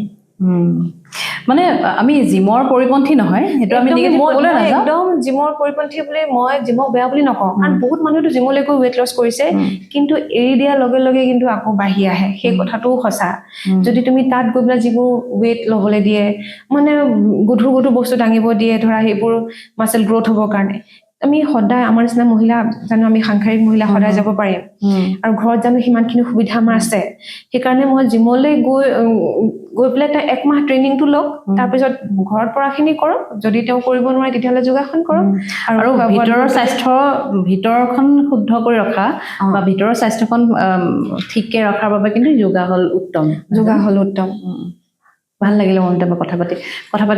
মানে আমি জিমৰ পৰিপন্থী নহয় সেইটো আমি নিগেটিভ ক'বলৈ নাযাওঁ একদম জিমৰ পৰিপন্থী বুলি মই জিমক বেয়া বুলি নকওঁ কাৰণ বহুত মানুহেতো জিমলৈ গৈ ৱেট লছ কৰিছে কিন্তু এৰি দিয়াৰ লগে লগে কিন্তু আকৌ বাঢ়ি আহে সেই কথাটোও সঁচা যদি তুমি তাত গৈ পেলাই যিবোৰ ৱেট ল'বলৈ দিয়ে মানে গধুৰ গধুৰ বস্তু দাঙিব দিয়ে ধৰা সেইবোৰ মাসল গ্ৰোথ হ'বৰ কাৰণে আমি সদায় আমাৰ নিচিনা মহিলা জানো আমি সাংসাৰিক মহিলা সদায় যাব পাৰিম আৰু ঘৰত জানো সিমানখিনি সুবিধা আমাৰ আছে সেইকাৰণে মই জিমলৈ গৈ পেলাই এটা একমাহ ট্ৰেইনিংটো লওক তাৰপিছত ঘৰত পৰাখিনি কৰক যদি তেওঁ কৰিব নোৱাৰে তেতিয়াহ'লে যোগাসন কৰক আৰু ভিতৰৰ স্বাস্থ্য ভিতৰখন শুদ্ধ কৰি ৰখা বা ভিতৰৰ স্বাস্থ্যখন ঠিককে ৰখাৰ বাবে কিন্তু যোগা হ'ল উত্তম ভাল লাগিলে মনতে কথা পাতি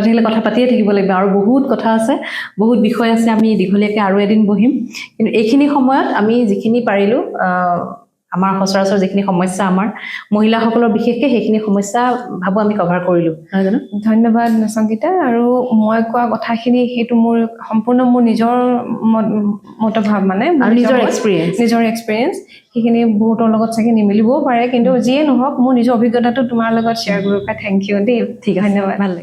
থাকিলে কথা পাতিয়ে থাকিব লাগিব আৰু বহুত কথা আছে বহুত বিষয় আছে আমি দীঘলীয়াকৈ আৰু এদিন বহিম কিন্তু এইখিনি সময়ত আমি যিখিনি পাৰিলো আমাৰ সচৰাচৰ যিখিনি সমস্যা আমাৰ মহিলাসকলৰ বিশেষকৈ সেইখিনি সমস্যা ভাবো আমি কভাৰ কৰিলো নহয় জানো ধন্যবাদ সংগীতা আৰু মই কোৱা কথাখিনি সেইটো মোৰ সম্পূৰ্ণ মোৰ নিজৰ মতভাৱ মানে নিজৰ এক্সপেৰিয়েন্স সেইখিনি বহুতৰ লগত চাগে নিমিলিবও পাৰে কিন্তু যিয়ে নহওক মোৰ নিজৰ অভিজ্ঞতাটো তোমাৰ লগত শ্বেয়াৰ কৰিব পাই থেংক ইউ দেই ঠিক আছে ধন্যবাদ ভাল লাগিল